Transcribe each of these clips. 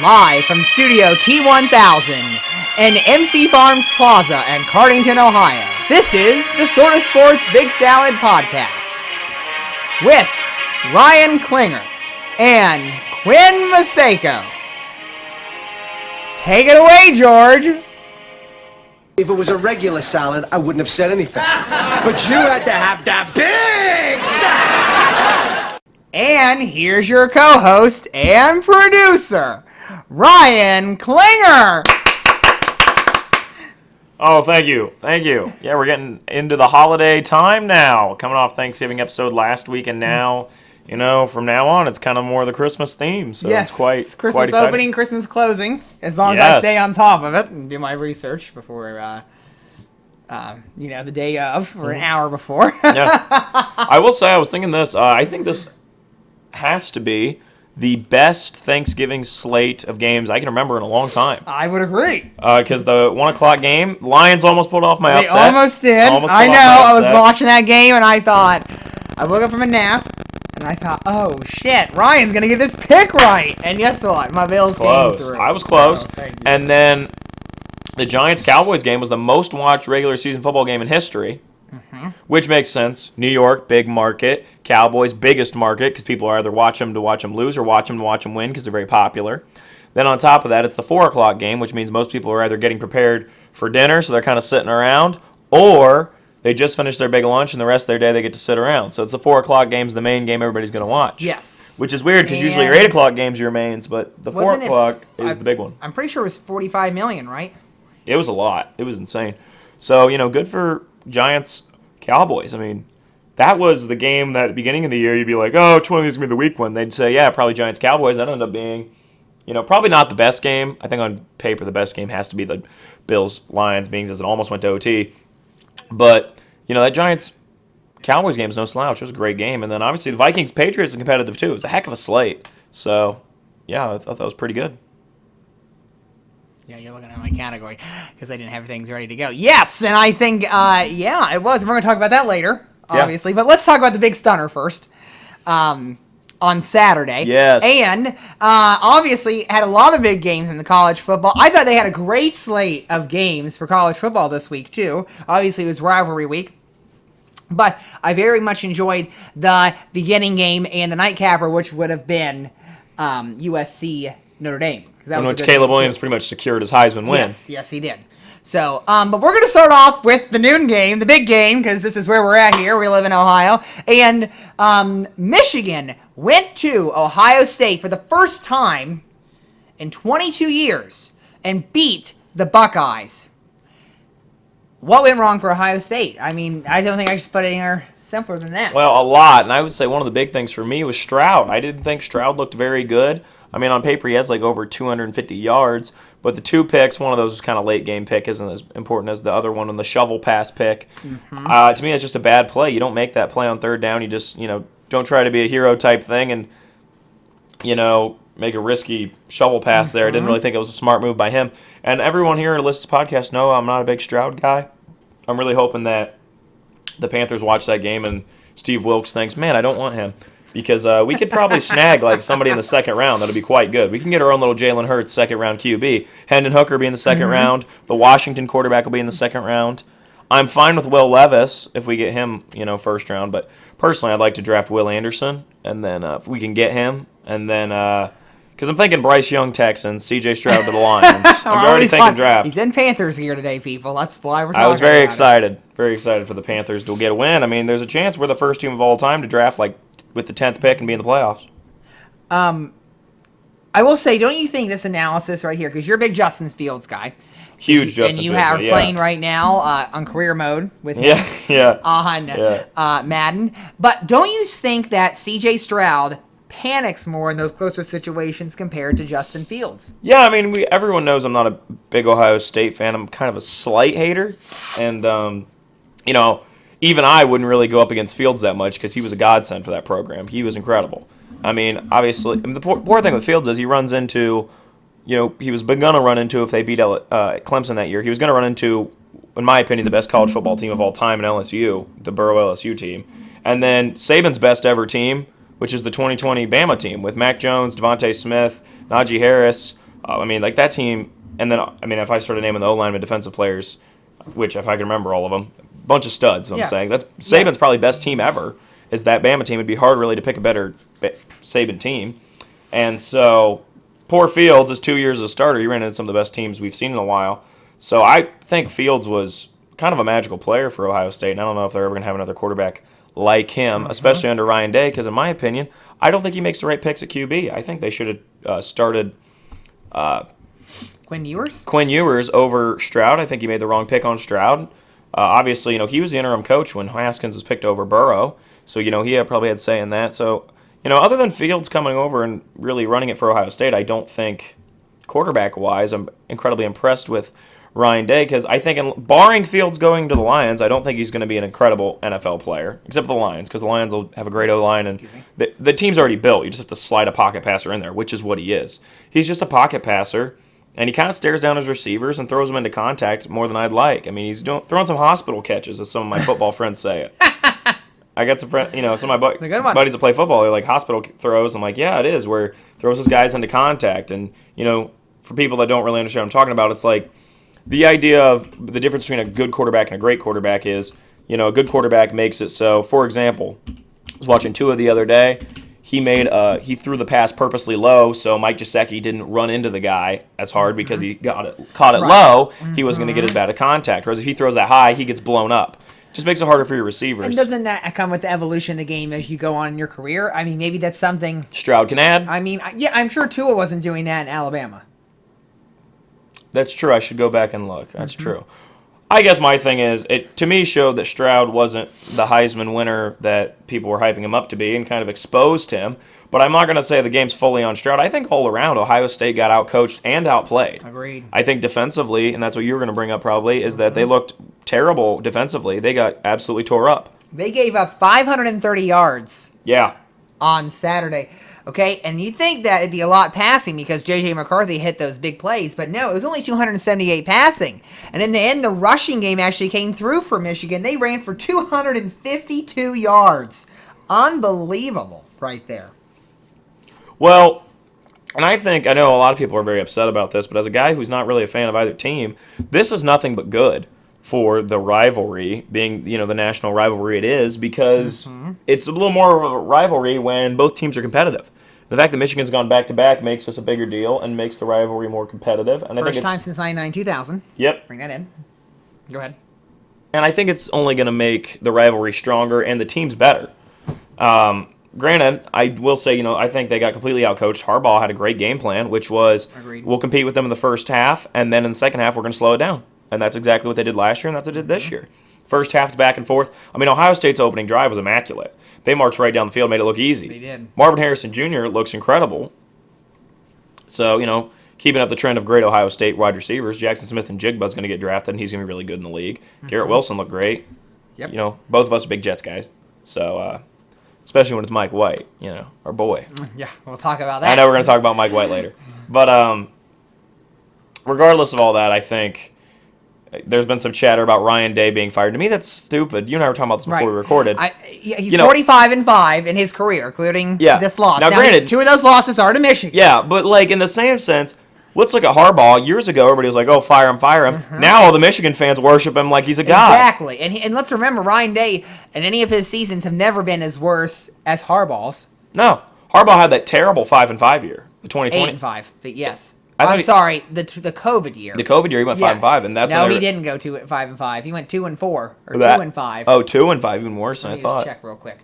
Live from Studio T1000 in MC Farms Plaza in Cardington, Ohio. This is the Sort of Sports Big Salad Podcast with Ryan Klinger and Quinn Maseko. Take it away, George. If it was a regular salad, I wouldn't have said anything. But you had to have that big salad! And here's your co-host and producer, Ryan Klinger. Oh, thank you. Yeah, we're getting into the holiday time now. Coming off Thanksgiving episode last week, and now, from now on, it's kind of more the Christmas theme. So yes, it's quite Christmas exciting. opening, Christmas closing. As long as I stay on top of it and do my research before, the day of or an hour before. Yeah, I will say I was thinking this. I think this has to be the best Thanksgiving slate of games I can remember in a long time. I would agree. Because the 1 o'clock game, Lions almost pulled off my upset. They almost did. I know. I was watching that game and I woke up from a nap and I thought, oh shit, Ryan's going to get this pick right. And guess what? My Bills came through. I was close. So, and then the Giants-Cowboys game was the most watched regular season football game in history. Which makes sense. New York, big market. Cowboys, biggest market, because people either watch them to watch them lose or watch them to watch them win because they're very popular. Then on top of that, it's the 4 o'clock game, which means most people are either getting prepared for dinner, so they're kind of sitting around, or they just finished their big lunch and the rest of their day they get to sit around. So it's the 4 o'clock game's the main game everybody's going to watch. Yes. Which is weird because usually your 8 o'clock games are your mains, but the 4 o'clock is the big one. I'm pretty sure it was $45 million, right? It was a lot. It was insane. So, good for Giants Cowboys. I mean, that was the game that at the beginning of the year you'd be like, oh, which one of these is going to be the weak one? They'd say, yeah, probably Giants Cowboys. That ended up being, probably not the best game. I think on paper the best game has to be the Bills Lions, being as it almost went to OT. But, that Giants Cowboys game is no slouch. It was a great game. And then obviously the Vikings Patriots are competitive too. It was a heck of a slate. So, yeah, I thought that was pretty good. Yeah, you're looking at my category because I didn't have things ready to go. Yes, and I think, it was. We're going to talk about that later, obviously. Yeah. But let's talk about the big stunner first on Saturday. Yes. And obviously had a lot of big games in the college football. I thought they had a great slate of games for college football this week, too. Obviously, it was rivalry week. But I very much enjoyed the beginning game and the nightcapper, which would have been USC Notre Dame. In which Caleb Williams pretty much secured his Heisman win. Yes, he did. So, but we're going to start off with the noon game, the big game, because this is where we're at here. We live in Ohio. And Michigan went to Ohio State for the first time in 22 years and beat the Buckeyes. What went wrong for Ohio State? I mean, I don't think I should put it anywhere simpler than that. Well, a lot. And I would say one of the big things for me was Stroud. I didn't think Stroud looked very good. I mean, on paper, he has over 250 yards, but the 2 picks, one of those is kind of late game pick, isn't as important as the other one on the shovel pass pick. To me, it's just a bad play. You don't make that play on third down. You just, don't try to be a hero type thing and, make a risky shovel pass there. I didn't really think it was a smart move by him. And everyone here who listens to this podcast know I'm not a big Stroud guy. I'm really hoping that the Panthers watch that game and Steve Wilkes thinks, man, I don't want him. Because we could probably snag somebody in the second round. That'll be quite good. We can get our own little Jalen Hurts second round QB. Hendon Hooker be in the second round. The Washington quarterback will be in the second round. I'm fine with Will Levis if we get him, first round. But personally, I'd like to draft Will Anderson, and then if we can get him, and then because I'm thinking Bryce Young Texans, C.J. Stroud to the Lions. I'm already thinking draft. He's in Panthers gear today, people. That's why we're talking. I was very excited for the Panthers to get a win. I mean, there's a chance we're the first team of all time to draft with the 10th pick and be in the playoffs. I will say, don't you think this analysis right here, because you're a big Justin Fields guy. Huge Justin Fields. And you are playing right now on career mode with him on Madden. But don't you think that C.J. Stroud panics more in those closer situations compared to Justin Fields? Yeah, I mean, everyone knows I'm not a big Ohio State fan. I'm kind of a slight hater. And, even I wouldn't really go up against Fields that much because he was a godsend for that program. He was incredible. I mean, obviously, the poor thing with Fields is he runs into, he was going to run into, if they beat Clemson that year, he was going to run into, in my opinion, the best college football team of all time in LSU, the Burrow LSU team. And then Saban's best ever team, which is the 2020 Bama team with Mac Jones, Devontae Smith, Najee Harris, I mean, like that team, and then if I started naming the O-line and defensive players, which if I can remember all of them, bunch of studs. I'm saying that's Saban's probably best team ever. Is that Bama team? It'd be hard really to pick a better Saban team, and so poor Fields is 2 years as a starter. He ran into some of the best teams we've seen in a while. So I think Fields was kind of a magical player for Ohio State, and I don't know if they're ever going to have another quarterback like him, especially under Ryan Day, because in my opinion, I don't think he makes the right picks at QB. I think they should have started Quinn Ewers? Quinn Ewers over Stroud. I think he made the wrong pick on Stroud. Obviously, he was the interim coach when Haskins was picked over Burrow, so he probably had say in that. So, other than Fields coming over and really running it for Ohio State, I don't think quarterback-wise I'm incredibly impressed with Ryan Day, because I think, barring Fields going to the Lions, I don't think he's going to be an incredible NFL player, except for the Lions, because the Lions will have a great O-line, and the team's already built. You just have to slide a pocket passer in there, which is what he is. He's just a pocket passer, and he kind of stares down his receivers and throws them into contact more than I'd like. I mean, he's throwing some hospital catches, as some of my football friends say it. I got some friends, some of my buddies that play football, they're like, hospital throws. I'm like, yeah, it is, where he throws his guys into contact. And, for people that don't really understand what I'm talking about, it's like, the idea of the difference between a good quarterback and a great quarterback is, a good quarterback makes it so. For example, I was watching Tua the other day. He threw the pass purposely low, so Mike Gesicki didn't run into the guy as hard because he caught it low. He wasn't going to get as bad a contact. Whereas if he throws that high, he gets blown up. Just makes it harder for your receivers. And doesn't that come with the evolution of the game as you go on in your career? I mean, maybe that's something Stroud can add. I mean, yeah, I'm sure Tua wasn't doing that in Alabama. That's true. I should go back and look. That's true. I guess my thing is, it to me showed that Stroud wasn't the Heisman winner that people were hyping him up to be, and kind of exposed him. But I'm not going to say the game's fully on Stroud. I think all around, Ohio State got outcoached and outplayed. Agreed. I think defensively, and that's what you were going to bring up probably, is that they looked terrible defensively. They got absolutely tore up. They gave up 530 yards. Yeah. On Saturday. Okay, and you'd think that it'd be a lot passing because J.J. McCarthy hit those big plays, but no, it was only 278 passing. And in the end, the rushing game actually came through for Michigan. They ran for 252 yards. Unbelievable right there. Well, and I know a lot of people are very upset about this, but as a guy who's not really a fan of either team, this is nothing but good for the rivalry, being, the national rivalry it is, because it's a little more of a rivalry when both teams are competitive. The fact that Michigan's gone back-to-back makes this a bigger deal and makes the rivalry more competitive. And First time since 99-2000. Yep. Bring that in. Go ahead. And I think it's only going to make the rivalry stronger and the teams better. Granted, I will say, I think they got completely outcoached. Harbaugh had a great game plan, which was, we'll compete with them in the first half, and then in the second half, we're going to slow it down. And that's exactly what they did last year, and that's what they did this year. First half's back and forth. I mean, Ohio State's opening drive was immaculate. They marched right down the field, made it look easy. They did. Marvin Harrison Jr. looks incredible. So, keeping up the trend of great Ohio State wide receivers, Jackson Smith and Jigba's going to get drafted, and he's going to be really good in the league. Garrett Wilson looked great. Yep. Both of us are big Jets guys. So, especially when it's Mike White, our boy. Yeah, we'll talk about that. I know we're going to talk about Mike White later. But regardless of all that, I think there's been some chatter about Ryan Day being fired. To me, that's stupid. You and I were talking about this before we recorded. He's 45-5 in his career, including this loss. Now, granted, 2 of those losses are to Michigan. Yeah, but in the same sense, let's look at Harbaugh. Years ago, everybody was like, "Oh, fire him, fire him." Now all the Michigan fans worship him like he's a god. Exactly, and let's remember, Ryan Day and any of his seasons have never been as worse as Harbaugh's. No, Harbaugh had that terrible 5-5 year, the 2020. 8-5, but yes. I'm sorry, the COVID year. The COVID year, he went 5-5, and that's no, he didn't go 5-5. He went 2-4 or 2-5. Oh, 2-5, even worse than I thought. Let me just check real quick.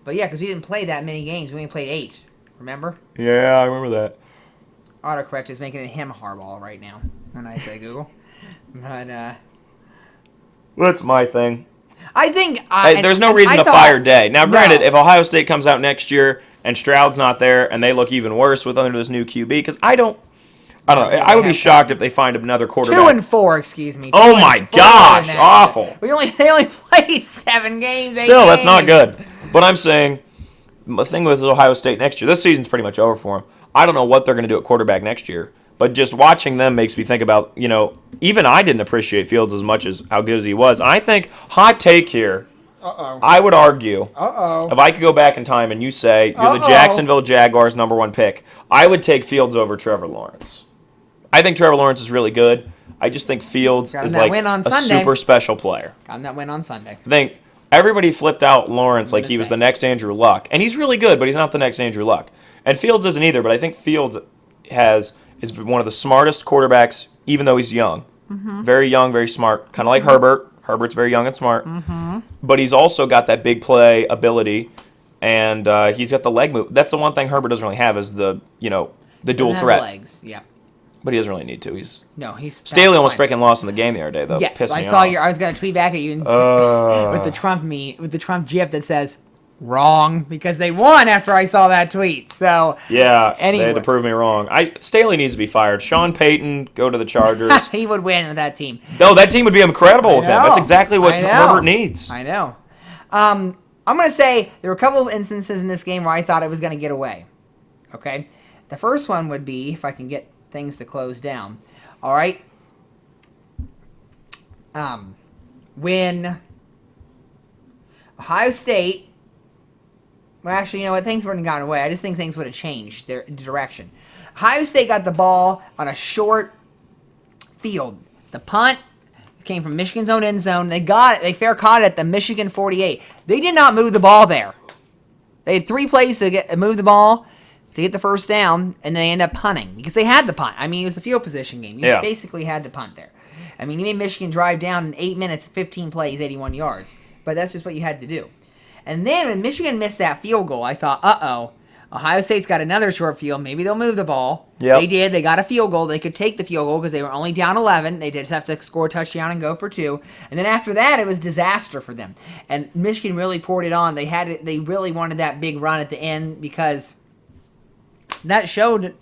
But yeah, because we didn't play that many games. We only played 8. Remember? Yeah, I remember that. Autocorrect is making it him Harbaugh right now when I say Google. But that's my thing. I think there's no reason to fire Day. Now, granted, if Ohio State comes out next year and Stroud's not there and they look even worse with under this new QB, because I don't know. I would be shocked if they find another quarterback. 2-4, excuse me. Oh my gosh, awful. They only played 7 games. Still, that's not good. But I'm saying, the thing with Ohio State next year, this season's pretty much over for them. I don't know what they're going to do at quarterback next year. But just watching them makes me think about, even I didn't appreciate Fields as much as how good as he was. And I think, hot take here, I would argue, if I could go back in time and you say you're the Jacksonville Jaguars' #1 pick, I would take Fields over Trevor Lawrence. I think Trevor Lawrence is really good. I just think Fields Got him is that like win on a Sunday. super special player. Got him that win on Sunday. I think everybody flipped out Lawrence like gonna he was say. the next Andrew Luck. And he's really good, but he's not the next Andrew Luck. And Fields isn't either, but I think Fields is one of the smartest quarterbacks, even though he's young. Very young, very smart. Kind of like Herbert. Herbert's very young and smart. But he's also got that big play ability, and he's got the leg move. That's the one thing Herbert doesn't really have is the dual Doesn't have threat. legs. Yeah. But he doesn't really need to. He's That's Staley almost fine. freaking lost in the game the other day, though. Yes, Pissed I me saw off. I was gonna tweet back at you with the Trump GIF that says wrong because they won after I saw that tweet. So Yeah, they Anyway. had to prove me wrong. Staley needs to be fired. Sean Payton, go to the Chargers. he would win with that team. No, that team would be incredible with him. know. That's exactly what I know. Herbert needs. I know. I'm gonna say there were a couple of instances in this game where I thought it was gonna get away. Okay, the first one would be if I can get things to close down. All right. When Ohio State, well, actually, you know what? Things wouldn't have gone away. I just think things would have changed their direction. Ohio State got the ball on a short field. The punt came from Michigan's own end zone. They got it. They fair caught it at the Michigan 48. They did not move the ball there. They had 3 plays to move the ball to get the first down, and they end up punting because they had the punt. I mean, it was the field position game. You basically had to punt there. I mean, you made Michigan drive down in 8 minutes, 15 plays, 81 yards. But that's just what you had to do. And then when Michigan missed that field goal, I thought, uh-oh, Ohio State's got another short field. Maybe they'll move the ball. Yep. They did. They got a field goal. They could take the field goal because they were only down 11. They just have to score a touchdown and go for 2. And then after that, it was disaster for them. And Michigan really poured it on. They really wanted that big run at the end because that showed,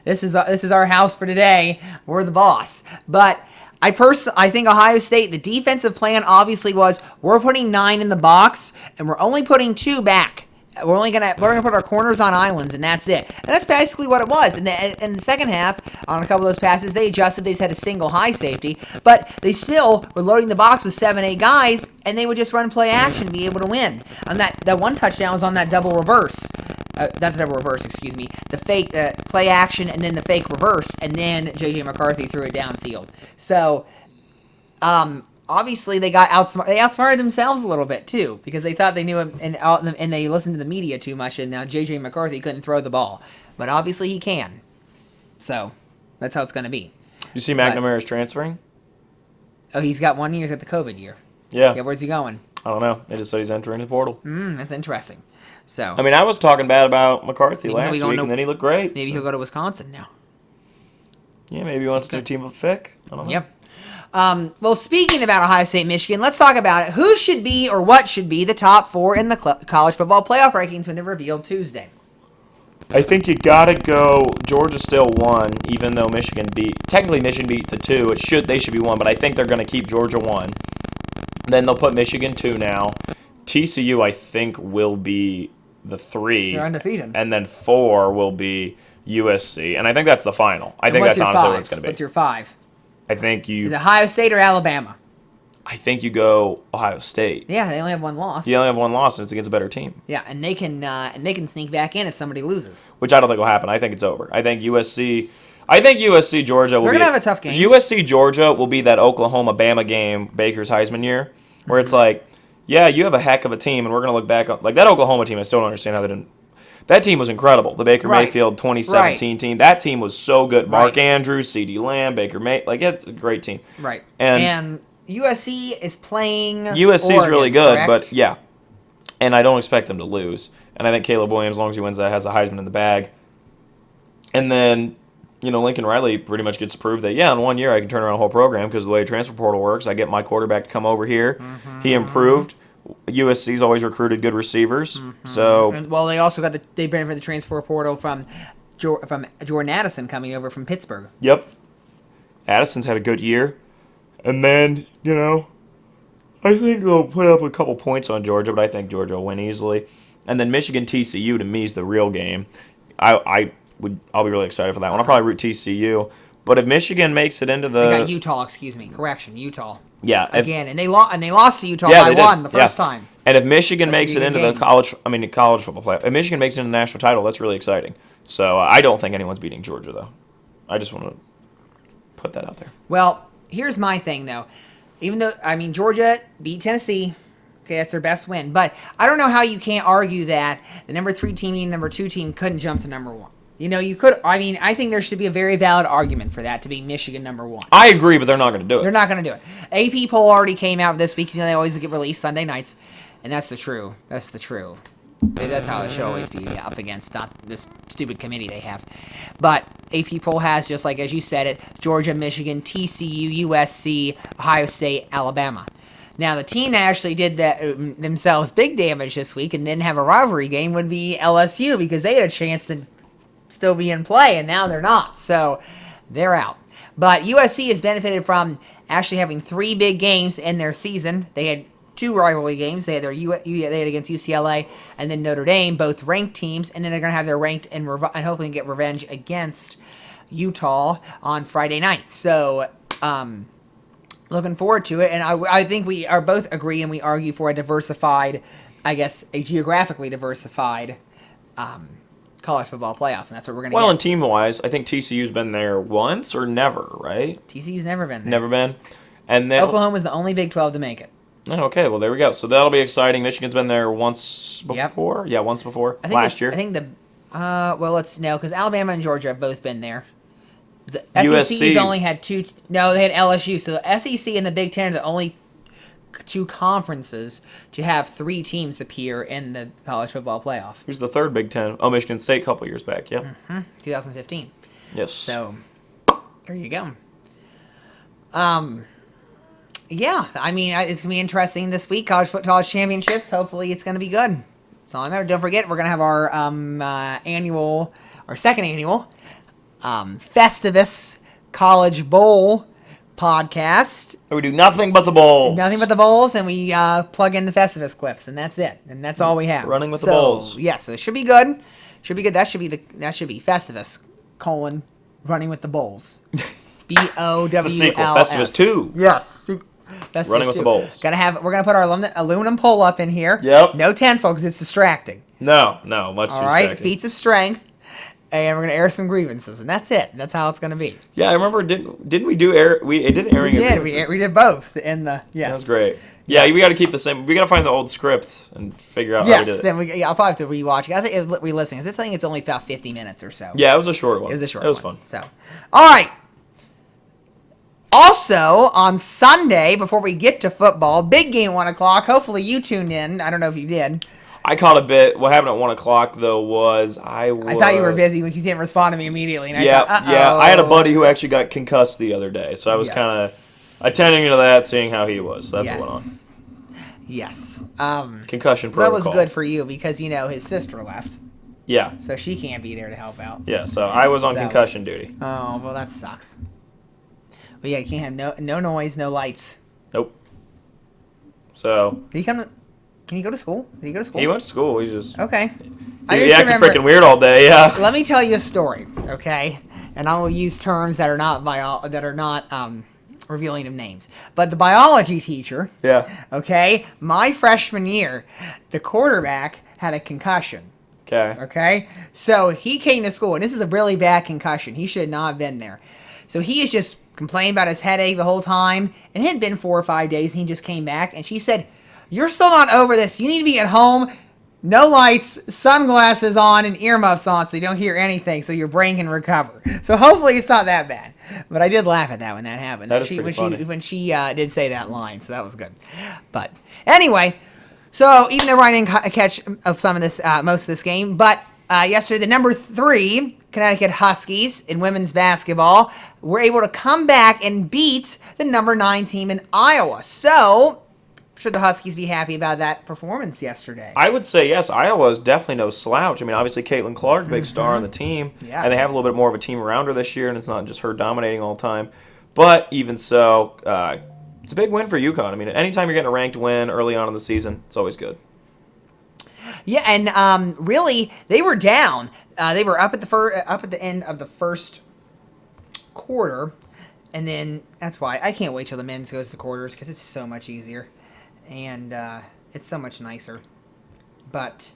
this is our house for today. We're the boss. But I think Ohio State, the defensive plan obviously was we're putting 9 in the box and we're only putting 2 back. We're gonna put our corners on islands and that's it. And that's basically what it was. In the second half, on a couple of those passes, they adjusted. They just had a single high safety, but they still were loading the box with 7, 8 guys, and they would just run play action and be able to win. And that one touchdown was on that double reverse. Not the double reverse, excuse me. The fake play action and then the fake reverse, and then J.J. McCarthy threw it downfield. So, obviously they outsmarted themselves a little bit too because they thought they knew him and they listened to the media too much, and now J.J. McCarthy couldn't throw the ball, but obviously he can. So that's how it's going to be. You see McNamara is transferring? Oh, he's got 1 year. He's got the COVID year. Yeah. Yeah, where's he going? I don't know. They just said he's entering the portal. That's interesting. So I mean, I was talking bad about McCarthy Maybe last we don't week, know- and then he looked great. maybe so. he'll go to Wisconsin now. Yeah, maybe he wants to do team of Fick. I don't know. Yep. Well, speaking about Ohio State, Michigan, let's talk about it. Who should be or what should be the top 4 in the college football playoff rankings when they're revealed Tuesday? I think you gotta go. Georgia still won, even though Michigan beat the 2. They should be 1, but I think they're gonna keep Georgia 1. Then they'll put Michigan 2 now. TCU, I think, will be the 3. They're undefeated. And then 4 will be USC, and I think that's the final. I think What's that's your honestly 5? what it's gonna be. What's your 5? I think Is it Ohio State or Alabama? I think you go Ohio State. Yeah, they only have 1 loss. You only have 1 loss, and it's against a better team. Yeah, and they can sneak back in if somebody loses. Which I don't think will happen. I think it's over. I think USC Georgia will They're be gonna have a tough game. USC Georgia will be that Oklahoma Bama game, Baker's Heisman year, where it's like, yeah, you have a heck of a team, and we're gonna look back on like that Oklahoma team. I still don't understand how they didn't. That team was incredible. The Baker Right. Mayfield 2017 team. That team was so good. Mark Right. Andrews, CeeDee Lamb, Baker May. Like it's a great team. Right. And USC is playing. USC is really Oregon, good, correct? but yeah. And I don't expect them to lose. And I think Caleb Williams, as long as he wins that, has a Heisman in the bag. And then, Lincoln Riley pretty much gets to prove that, yeah, in 1 year I can turn around a whole program because of the way transfer portal works. I get my quarterback to come over here. He improved. USC's always recruited good receivers. So, Well, they also they benefited from the transfer portal from Jordan Addison coming over from Pittsburgh. yep. Addison's had a good year. And then, I think they'll put up a couple points on Georgia, but I think Georgia will win easily. And then Michigan TCU to me is the real game. I'll be really excited for that one. I'll probably root TCU. But if Michigan makes it into They got the Utah, Correction, Utah. yeah, Again, and they lost to Utah yeah, by they did. 1 the first Yeah. time. And if Michigan That should makes be it a into good the game. college football playoff, if Michigan makes it into the national title, that's really exciting. So I don't think anyone's beating Georgia though. I just want to put that out there. Well, here's my thing, though. Even though, Georgia beat Tennessee. Okay, that's their best win. But I don't know how you can't argue that the number 3 team and number 2 team couldn't jump to number 1. You could. I think there should be a very valid argument for that to be Michigan number 1. I agree, but they're not going to do it. They're not going to do it. AP poll already came out this week. They always get released Sunday nights. And that's the true. That's the true. That's how it should always be up against, not this stupid committee they have. But AP poll has, just like as you said it, Georgia, Michigan, TCU, USC, Ohio State, Alabama. Now, the team that actually did that themselves big damage this week and didn't have a rivalry game would be LSU, because they had a chance to still be in play, and now they're not. So they're out. But USC has benefited from actually having 3 big games in their season. They had 2 rivalry games. They had they had against UCLA and then Notre Dame, both ranked teams, and then they're going to have their ranked and hopefully get revenge against Utah on Friday night. So, looking forward to it, and I think we are both agree and we argue for a diversified, a geographically diversified college football playoff, and that's what we're going to get. Well, and team-wise, I think TCU's been there once or never, right? TCU's never been there. Never been. And then Oklahoma's the only Big 12 to make it. Okay, well, there we go. So that'll be exciting. Michigan's been there once before? Yep. Yeah, once before. Last year. I think because Alabama and Georgia have both been there. The USC. SEC's only had 2. No, they had LSU. So the SEC and the Big Ten are the only 2 conferences to have 3 teams appear in the college football playoff. Who's the 3rd Big Ten? Oh, Michigan State a couple years back, yeah. 2015. Yes. So, there you go. Yeah, it's going to be interesting this week. College championships. Hopefully it's going to be good. So, don't forget, we're going to have our second annual Festivus College Bowl podcast. We do nothing but the bowls. Nothing but the bowls, and we plug in the Festivus clips, and that's it. And that's all we have. Running with the bowls. Yeah, so it should be good. Should be good. That should be Festivus, running with the bowls. BOWLS. It's a sequel. Festivus 2. Yes. Festivus running with 2. the bowls. We're gonna put our aluminum pull up in here. Yep. No tensile because it's distracting. No, much too All right, distracting. feats of strength. And we're gonna air some grievances, and that's it. That's how it's gonna be. Yeah, I remember. Didn't we do air? We did airing. We did both in the yes. That's great. Yeah, we got to keep the same. We got to find the old script and figure out how we did it. And I'll probably have to rewatch it. I think re-listening. This thing it's only about 50 minutes or so. Yeah, it was a short one. It was a short. It was one. fun. So, all right. Also, on Sunday, before we get to football, big game at 1 o'clock. Hopefully you tuned in. I don't know if you did. I caught a bit. What happened at 1 o'clock, though, was I thought you were busy when you didn't respond to me immediately. And yeah. I had a buddy who Oh. actually got concussed the other day, so I was kind of attending to that, seeing how he was. That's what went on. Yes. Concussion protocol. That was good for you because, his sister left. Yeah. So she can't be there to help out. Yeah, so I was on concussion duty. Oh, well, that sucks. But yeah, you can't have no noise, no lights. Nope. So. Can he go to school? Did he go to school? He went to school. He just. Okay. He acted freaking weird all day, yeah. Let me tell you a story, okay? And I will use terms that are not revealing of names. But the biology teacher, yeah. Okay, my freshman year, the quarterback had a concussion. Okay? So he came to school, and this is a really bad concussion. He should not have been there. So he is just complaining about his headache the whole time, and it had been 4 or 5 days, and he just came back, and she said, "You're still not over this. You need to be at home, no lights, sunglasses on, and earmuffs on so you don't hear anything so your brain can recover." So hopefully it's not that bad. But I did laugh at that when that happened. That is pretty funny. When she did say that line, so that was good. But anyway, so even though Ryan didn't catch some of this, most of this game, but yesterday the number 3 Connecticut Huskies in women's basketball were able to come back and beat the number 9 team in Iowa. So should the Huskies be happy about that performance yesterday? I would say yes. Iowa is definitely no slouch. I mean, obviously Caitlin Clark, big star on the team, Yes. and they have a little bit more of a team around her this year, and it's not just her dominating all the time. But even so, it's a big win for UConn. I mean, anytime you're getting a ranked win early on in the season, it's always good. Yeah, and really, they were down. They were up at the end of the first quarter, and then that's why I can't wait till the men's goes to quarters because it's so much easier, and it's so much nicer. But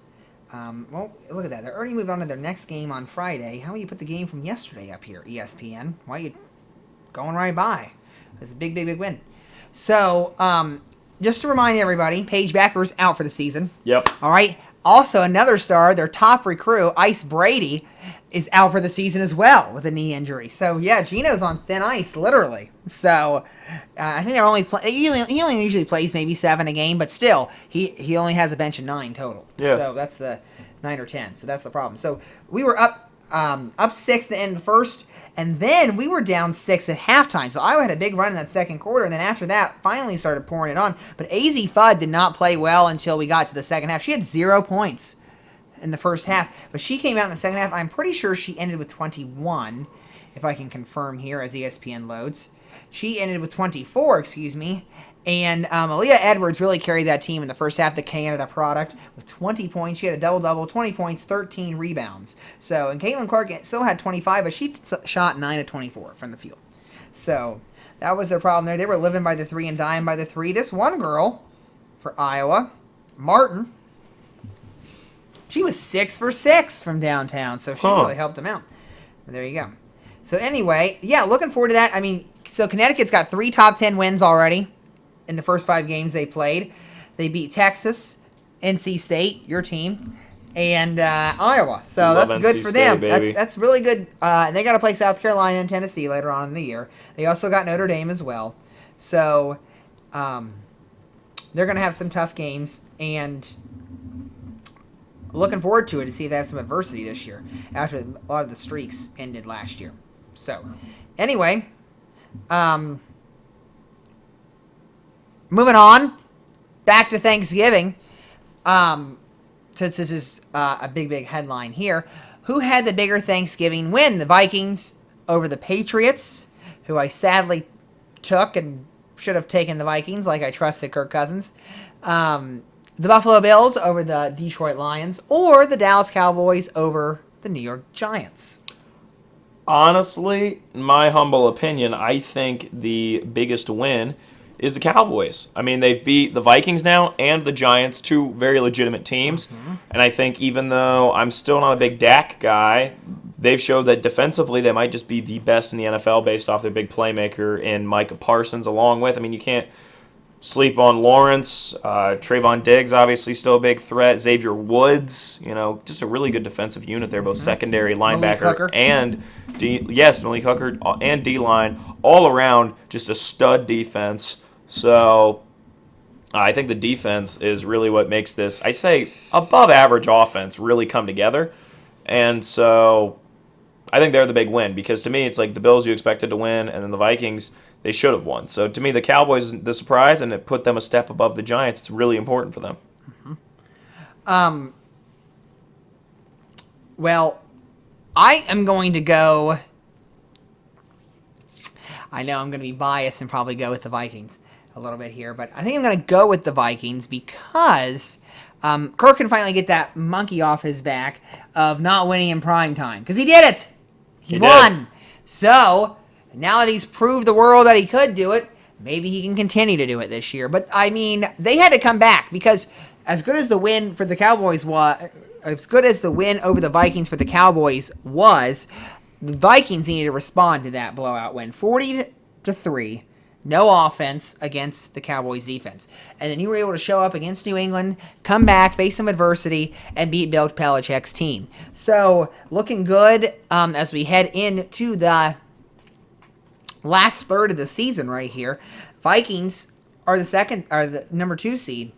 well, look at that. They're already moved on to their next game on Friday. How do you put the game from yesterday up here, ESPN? Why are you going right by. It was a big, big, big win. So, just to remind everybody, Paige Becker's out for the season. Yep. All right. Also, another star, their top recruit, Ice Brady, is out for the season as well with a knee injury. So, yeah, Gino's on thin ice, literally. So, I think they're only he only usually plays maybe 7 a game, but still, he only has a bench of 9 total. Yeah. So, that's the 9 or 10. So, that's the problem. So, we were up 6 at the end of the first, and then we were down 6 at halftime. So Iowa had a big run in that second quarter, and then after that, finally started pouring it on. But AZ Fudd did not play well until we got to the second half. She had 0 points in the first half, but she came out in the second half. I'm pretty sure she ended with 21, if I can confirm here as ESPN loads. She ended with 24, and Aaliyah Edwards really carried that team in the first half, the Canada product, with 20 points. She had a double-double, 20 points, 13 rebounds. So, and Caitlin Clark still had 25, but she shot 9 of 24 from the field. So, that was their problem there. They were living by the 3 and dying by the 3. This one girl for Iowa, Martin, she was 6 for 6 from downtown, so she really helped them out. But there you go. So, anyway, yeah, looking forward to that. I mean, so Connecticut's got 3 top 10 wins already in the first 5 games they played. They beat Texas, NC State, your team, and Iowa. So that's good for them. That's really good. And they got to play South Carolina and Tennessee later on in the year. They also got Notre Dame as well. So they're going to have some tough games, and looking forward to it to see if they have some adversity this year after a lot of the streaks ended last year. So anyway, moving on, back to Thanksgiving. Since this is a big, big headline here, who had the bigger Thanksgiving win? The Vikings over the Patriots, who I sadly took and should have taken the Vikings like I trusted Kirk Cousins. The Buffalo Bills over the Detroit Lions, or the Dallas Cowboys over the New York Giants. Honestly, in my humble opinion, I think the biggest win is the Cowboys. I mean, they've beat the Vikings now and the Giants, 2 very legitimate teams. Mm-hmm. And I think even though I'm still not a big Dak guy, they've showed that defensively they might just be the best in the NFL based off their big playmaker in Micah Parsons, along with, I mean, you can't sleep on Lawrence. Trayvon Diggs, obviously, still a big threat. Xavier Woods, just a really good defensive unit there, both secondary, linebacker, and Malik Hooker and D-line, all around, just a stud defense. So I think the defense is really what makes this, I say, above average offense really come together. And so I think they're the big win, because to me it's like the Bills you expected to win, and then the Vikings, they should have won. So to me, the Cowboys is the surprise, and it put them a step above the Giants. It's really important for them. Mm-hmm. Well, I am going to go. I know I'm going to be biased and probably go with the Vikings a little bit here, but I think I'm going to go with the Vikings because Kirk can finally get that monkey off his back of not winning in prime time, because he did it. He won. Did. So now that he's proved the world that he could do it, maybe he can continue to do it this year. But I mean, they had to come back, because as good as the win for the Cowboys was, as good as the win over the Vikings for the Cowboys was, the Vikings needed to respond to that blowout win, 40-3. No offense against the Cowboys defense. And then you were able to show up against New England, come back, face some adversity, and beat Bill Belichick's team. So, looking good as we head into the last third of the season right here. Vikings are the number 2 seed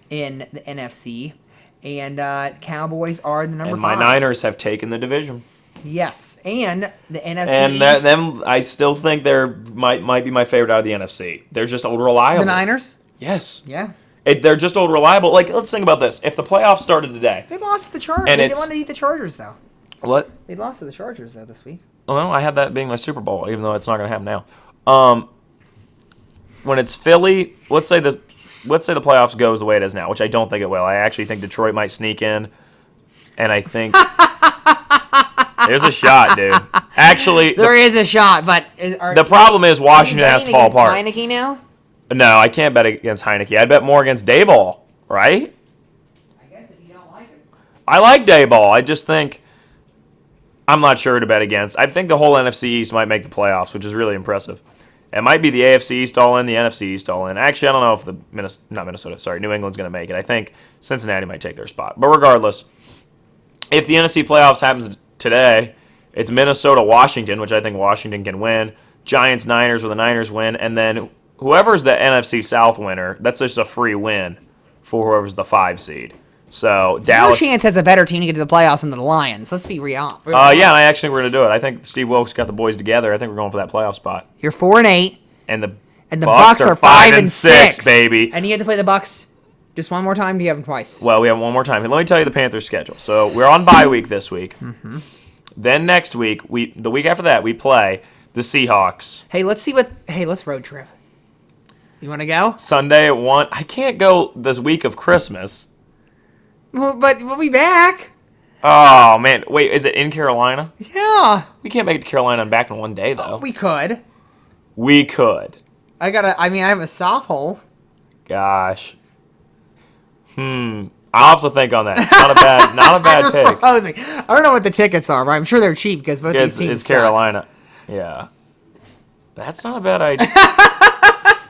in the NFC, and Cowboys are the number 5. And my Niners have taken the division. Yes, and the NFC and East. Them, I still think they're might be my favorite out of the NFC. They're just old reliable. The Niners? Yes. Yeah. They're just old reliable. Like, let's think about this. If the playoffs started today, they lost to the Chargers. They didn't want to eat the Chargers, though. What? They lost to the Chargers, though, this week. Well, I had that being my Super Bowl, even though it's not going to happen now. When it's Philly, let's say the playoffs goes the way it is now, which I don't think it will. I actually think Detroit might sneak in, and I think there's a shot, dude. Actually, there is a shot, but the problem is Washington has to fall apart. Heineke now? No, I can't bet against Heineke. I'd bet more against Dayball, right? I guess if you don't like it. I like Dayball. I just think I'm not sure to bet against. I think the whole NFC East might make the playoffs, which is really impressive. It might be the AFC East all in, the NFC East all in. Actually, I don't know if New England's going to make it. I think Cincinnati might take their spot. But regardless, if the NFC playoffs happens today, it's Minnesota-Washington, which I think Washington can win. Giants-Niners, where the Niners win. And then whoever's the NFC South winner, that's just a free win for whoever's the 5 seed. So Dallas. Your chance has a better team to get to the playoffs than the Lions. Let's be real. Yeah, I actually think we're going to do it. I think Steve Wilkes got the boys together. I think we're going for that playoff spot. You're 4-8. And the Bucks are 5-6, baby. And you have to play the Bucks just one more time. Do you have them twice? Well, we have one more time. Let me tell you the Panthers' schedule. So we're on bye week this week. Mm-hmm. Then next week, the week after that, we play the Seahawks. Hey, let's road trip. You want to go? Sunday at 1. I can't go this week of Christmas. Well, but we'll be back. Oh, man. Wait, is it in Carolina? Yeah. We can't make it to Carolina and back in one day, though. We could. We could. I have a soft hole. Gosh. I'll have to think on that. Not a bad take. Proposing. I don't know what the tickets are, but I'm sure they're cheap because both these teams It's Carolina. Yeah. That's not a bad idea.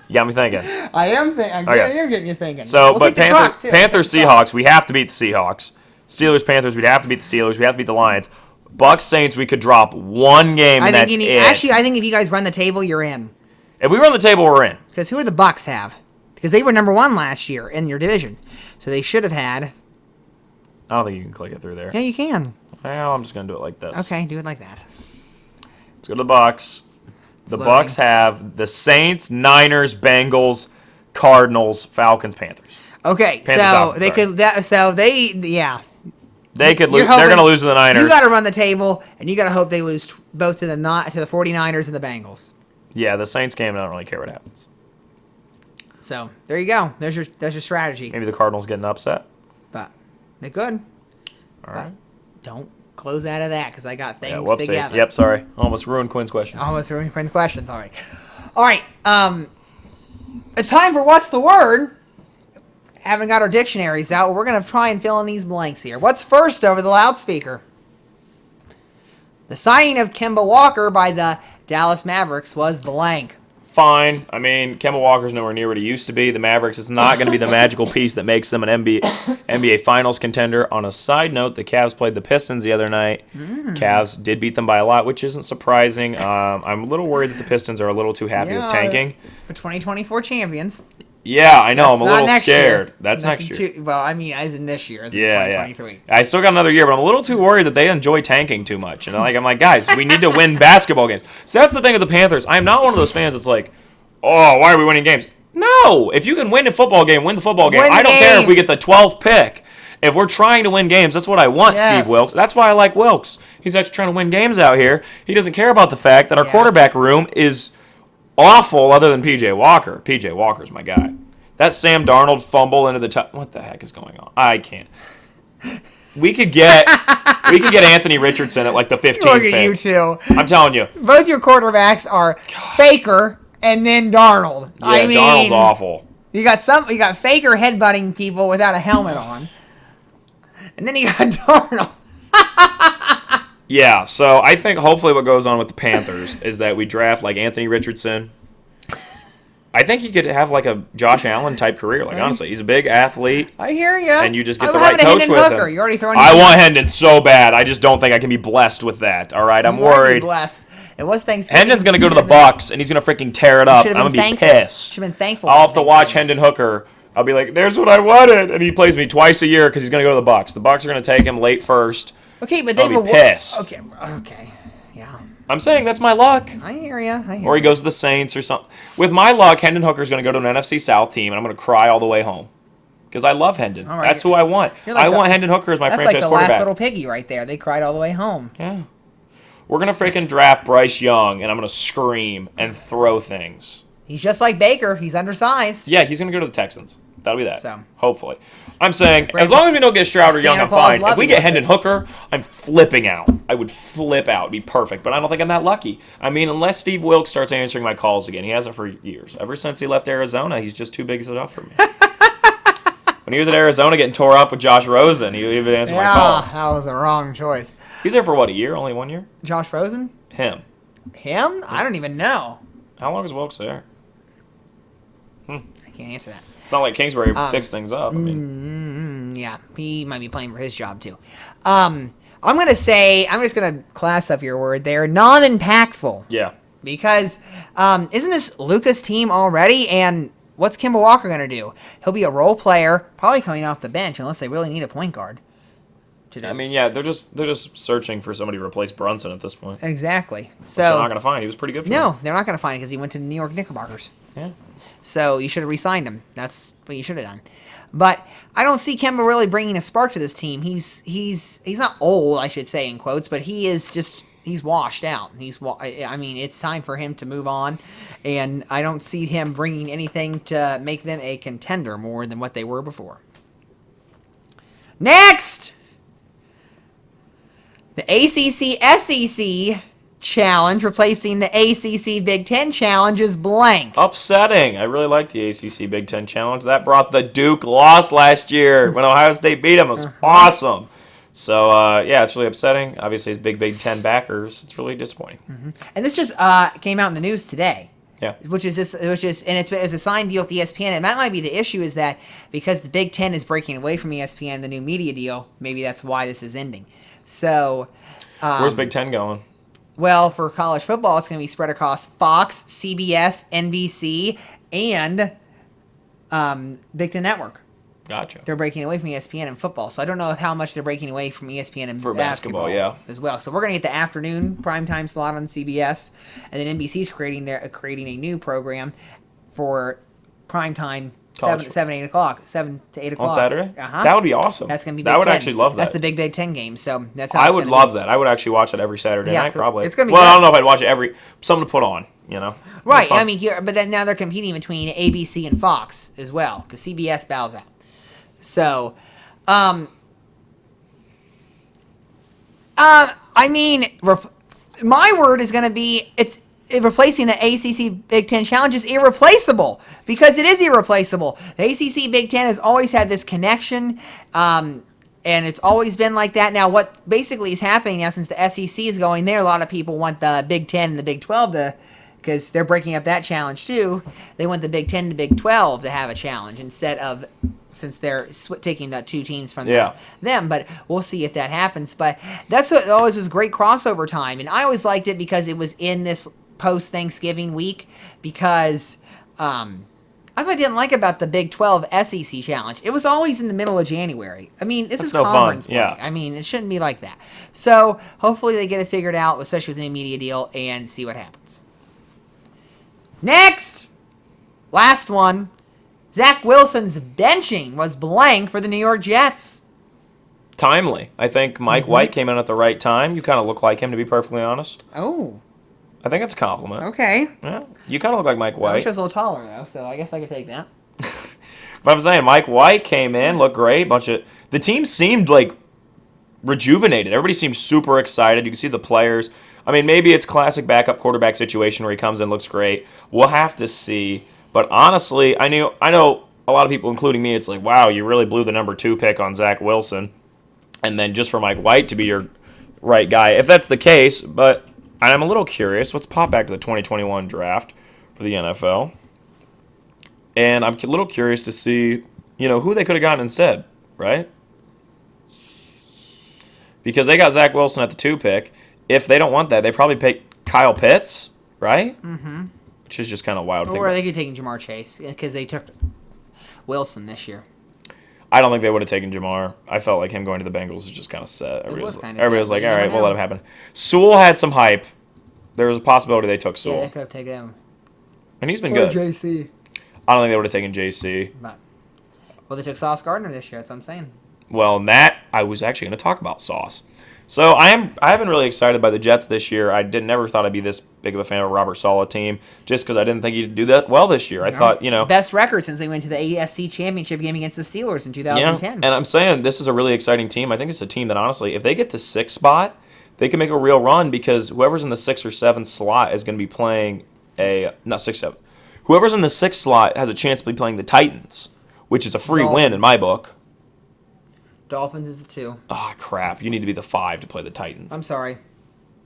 You got me thinking. I am getting you thinking. So, but Panthers, Seahawks, we have to beat the Seahawks. Steelers, Panthers, we'd have to beat the Steelers. We have to beat the Lions. Bucks, Saints, we could drop one game, and that's it. Actually, I think if you guys run the table, you're in. If we run the table, we're in. Because who do the Bucks have? Because they were number 1 last year in your division. So they should have had... I don't think you can click it through there. Yeah, you can. Well, I'm just going to do it like this. Okay, do it like that. Let's go to the Bucks. The Bucks have the Saints, Niners, Bengals, Cardinals, Falcons, Panthers. Okay, Panthers, they could lose. They're going to lose to the Niners. You got to run the table, and you got to hope they lose both to the 49ers and the Bengals. Yeah, the Saints game, I don't really care what happens. So there you go. There's your strategy. Maybe the Cardinals getting upset. But they could. All right. Don't close out of that because I got things whoopsie. together. Yep, sorry. Almost ruined Quinn's question. Almost ruined Quinn's question. Sorry. All right. It's time for What's the Word? Haven't got our dictionaries out. We're going to try and fill in these blanks here. What's first over the loudspeaker? The signing of Kemba Walker by the Dallas Mavericks was blank. Fine. I mean, Kemba Walker's nowhere near what he used to be. The Mavericks is not going to be the magical piece that makes them an NBA Finals contender. On a side note, the Cavs played the Pistons the other night. Cavs did beat them by a lot, which isn't surprising. I'm a little worried that the Pistons are a little too happy with tanking. For 2024 champions. Yeah, I know. I'm a little scared. Year. That's next year. As in this year, as in 2023. Yeah. I still got another year, but I'm a little too worried that they enjoy tanking too much. And I'm like, guys, we need to win basketball games. So that's the thing with the Panthers. I'm not one of those fans that's like, oh, why are we winning games? No. If you can win a football game, win the football game. I don't care if we get the 12th pick. If we're trying to win games, that's what I want, Steve Wilkes. That's why I like Wilkes. He's actually trying to win games out here. He doesn't care about the fact that our quarterback room is awful other than P.J. Walker. P.J. Walker's my guy. That Sam Darnold fumble into the top. What the heck is going on? I can't. We could get Anthony Richardson at like the 15th Look pick. at you two. I'm telling you. Both your quarterbacks are Faker and then Darnold. Yeah, Darnold's awful. You got Faker headbutting people without a helmet on. And then you got Darnold. Yeah, so I think hopefully what goes on with the Panthers is that we draft like Anthony Richardson. I think he could have like a Josh Allen type career. Like honestly, he's a big athlete. I hear you. And you just get the right coach with him. You're already throwing. I want Hendon so bad. I just don't think I can be blessed with that. All right, I'm worried. Blessed. It was Thanksgiving. Hendon's gonna go to the Bucks and he's gonna freaking tear it up. I'm gonna be pissed. Should have been thankful. I'll have to watch Hendon Hooker. I'll be like, "There's what I wanted," and he plays me twice a year because he's gonna go to the Bucks. The Bucks are gonna take him late first. Okay, but they were pissed. Okay, yeah. I'm saying that's my luck. I hear you. Or he goes to the Saints or something. With my luck, Hendon Hooker's going to go to an NFC South team, and I'm going to cry all the way home. Because I love Hendon. Right. That's who I want. I want Hendon Hooker as my franchise quarterback. That's like the last little piggy right there. They cried all the way home. Yeah. We're going to freaking draft Bryce Young, and I'm going to scream and throw things. He's just like Baker. He's undersized. Yeah, he's going to go to the Texans. That'll be that. So. Hopefully. I'm saying, as long as we don't get Stroud or Young, I'm fine. If we get Hendon Hooker, I'm flipping out. I would flip out. It'd be perfect. But I don't think I'm that lucky. I mean, unless Steve Wilkes starts answering my calls again. He hasn't for years. Ever since he left Arizona, he's just too big stuff for me. When he was at Arizona getting tore up with Josh Rosen, he even answered my calls. That was a wrong choice. He's there for what, a year? Only 1 year? Josh Rosen? Him. Him? I don't even know. How long is Wilkes there? I can't answer that. It's not like Kingsbury fixed things up. I mean, Yeah, he might be playing for his job too. I'm just gonna class up your word there. Non-impactful. yeah. Because isn't this Luka's team already? And what's Kemba Walker gonna do? He'll be a role player, probably coming off the bench, unless they really need a point guard. I mean, yeah, they're just searching for somebody to replace Brunson at this point. Exactly. So Which they're not gonna find. He was pretty good for them. no, they're not gonna find it because he went to the New York Knickerbockers. Yeah. So you should have re-signed him. That's what you should have done. But I don't see Kemba really bringing a spark to this team. He's not old, I should say in quotes, but he's washed out. I mean, it's time for him to move on, and I don't see him bringing anything to make them a contender more than what they were before. Next, the ACC-SEC Challenge replacing the ACC Big Ten Challenge is blank. Upsetting. I really like the ACC Big Ten Challenge. That brought the Duke loss last year when Ohio State beat them. It was awesome. So, yeah, it's really upsetting. Obviously, as Big Ten backers, it's really disappointing. And this just came out in the news today. Yeah. And it's a signed deal with ESPN, and that might be the issue is that because the Big Ten is breaking away from ESPN, the new media deal, maybe that's why this is ending. So, Where's Big Ten going? well, for college football, it's going to be spread across Fox, CBS, NBC, and Big Ten Network. Gotcha. They're breaking away from ESPN in football, so I don't know how much they're breaking away from ESPN in For basketball, yeah. as well. So we're going to get the afternoon primetime slot on CBS, and then NBC's creating a new program for primetime. 7 to 8 o'clock. On Saturday? Uh-huh. That would be awesome. That's going to be I Big would Ten. actually love that. That's the big Big Ten game, so that's how I it's would gonna love be. that. I would actually watch it every Saturday night, so probably. it's gonna be well, good. I don't know if I'd watch it something to put on, you know? Right, Fun. I mean, but then now they're competing between ABC and Fox as well, because CBS bows out. So, I mean, my word is going to be replacing the ACC Big Ten Challenge is irreplaceable because it is irreplaceable. The ACC Big Ten has always had this connection, and it's always been like that. Now, what basically is happening now since the SEC is going there, a lot of people want the Big Ten and the Big 12 to, because they're breaking up that challenge too. They want the Big 10 and Big 12 to have a challenge instead of, since they're taking the two teams from them. But we'll see if that happens. But that's what always was great crossover time. And I always liked it because it was in this post-Thanksgiving week because that's what I didn't like about the Big 12 SEC challenge. It was always in the middle of January. I mean, this is no conference fun. play. Yeah. I mean, it shouldn't be like that. So hopefully they get it figured out, especially with the new media deal, and see what happens. Next! Last one. Zach Wilson's benching was blank for the New York Jets. Timely. I think Mike White came in at the right time. You kind of look like him, to be perfectly honest. Oh, I think it's a compliment. okay. Yeah, you kind of look like Mike I White. wish I was a little taller, though, so I guess I could take that. But I'm saying Mike White came in, looked great. The team seemed like rejuvenated. Everybody seemed super excited. You can see the players. I mean, maybe it's classic backup quarterback situation where he comes in, looks great. We'll have to see. But honestly, I know a lot of people, including me, it's like, wow, you really blew the number 2 pick on Zach Wilson. And then just for Mike White to be your right guy, if that's the case. But I'm a little curious. Let's pop back to the 2021 draft for the NFL. And I'm a little curious to see, who they could have gotten instead, right? Because they got Zach Wilson at the 2 pick. If they don't want that, they probably pick Kyle Pitts, right? Mm-hmm. Which is just kind of wild. Or they could take Jamar Chase because they took Wilson this year. I don't think they would have taken Jamar. I felt like him going to the Bengals was just kind of set. Everybody was like, all right, we'll let him happen. Sewell had some hype. There was a possibility they took Sewell. Yeah, they could have taken him. And he's been good. JC. I don't think they would have taken JC. But, well, they took Sauce Gardner this year. That's what I'm saying. Well, I was actually going to talk about Sauce. So I have been really excited by the Jets this year. I never thought I'd be this big of a fan of a Robert Saleh team, just because I didn't think he'd do that well this year. I thought, best record since they went to the AFC Championship game against the Steelers in 2010. And I'm saying this is a really exciting team. I think it's a team that honestly, if they get the 6th spot, they can make a real run because whoever's in the 6th or 7th slot is going to be playing whoever's in the 6th slot has a chance to be playing the Titans, which is a free win Dolphins. in my book. Dolphins is a 2. Ah, crap. You need to be the 5 to play the Titans. I'm sorry.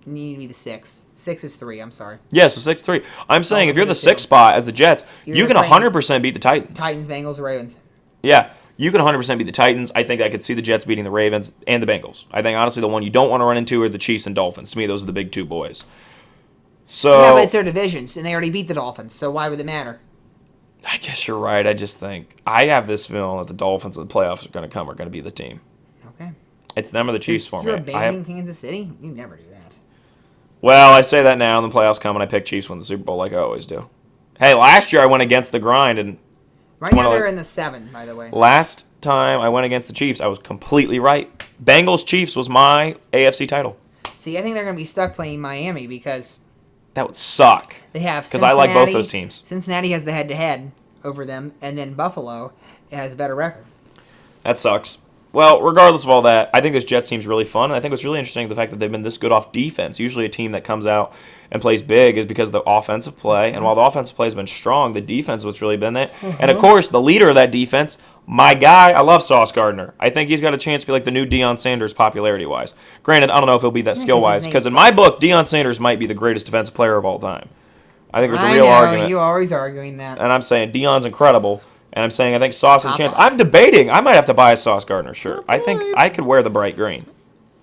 You need to be the 6. 6 is 3. I'm sorry. Yeah, so 6-3. I'm saying if you're the Dolphins are 6th spot as the Jets, You're you can playing 100% beat the Titans. Titans, Bengals, Ravens. Yeah, you can 100% beat the Titans. I think I could see the Jets beating the Ravens and the Bengals. I think, honestly, the one you don't want to run into are the Chiefs and Dolphins. To me, those are the big 2 boys. So, Yeah, but it's their divisions, and they already beat the Dolphins, so why would it matter? I guess you're right. I just think I have this feeling that the Dolphins in the playoffs are going to be the team. Okay. It's them or the Chiefs for me. You're abandoning Kansas City? You never do that. Well, I say that now, and the playoffs come, and I pick Chiefs win the Super Bowl like I always do. Hey, last year I went against the grind, and Right now they're in the 7, by the way. last time I went against the Chiefs, I was completely right. Bengals Chiefs was my AFC title. See, I think they're going to be stuck playing Miami because That would suck. they have Because I like both Cincinnati. those teams. Cincinnati has the head-to-head over them, and then Buffalo has a better record. That sucks. Well, regardless of all that, I think this Jets team's really fun. And I think what's really interesting is the fact that they've been this good off defense. Usually a team that comes out and plays big is because of the offensive play. And while the offensive play has been strong, the defense has really been there. And, of course, the leader of that defense, my guy, I love Sauce Gardner. I think he's got a chance to be like the new Deion Sanders popularity-wise. Granted, I don't know if he'll be that skill-wise. his Because in name my sucks. book, Deion Sanders might be the greatest defensive player of all time. I think there's a I real know, argument. you always arguing that. And I'm saying Deion's incredible. And I'm saying I think Sauce has a Top chance. off. I'm debating. I might have to buy a Sauce Gardner shirt. I think I could wear the bright green.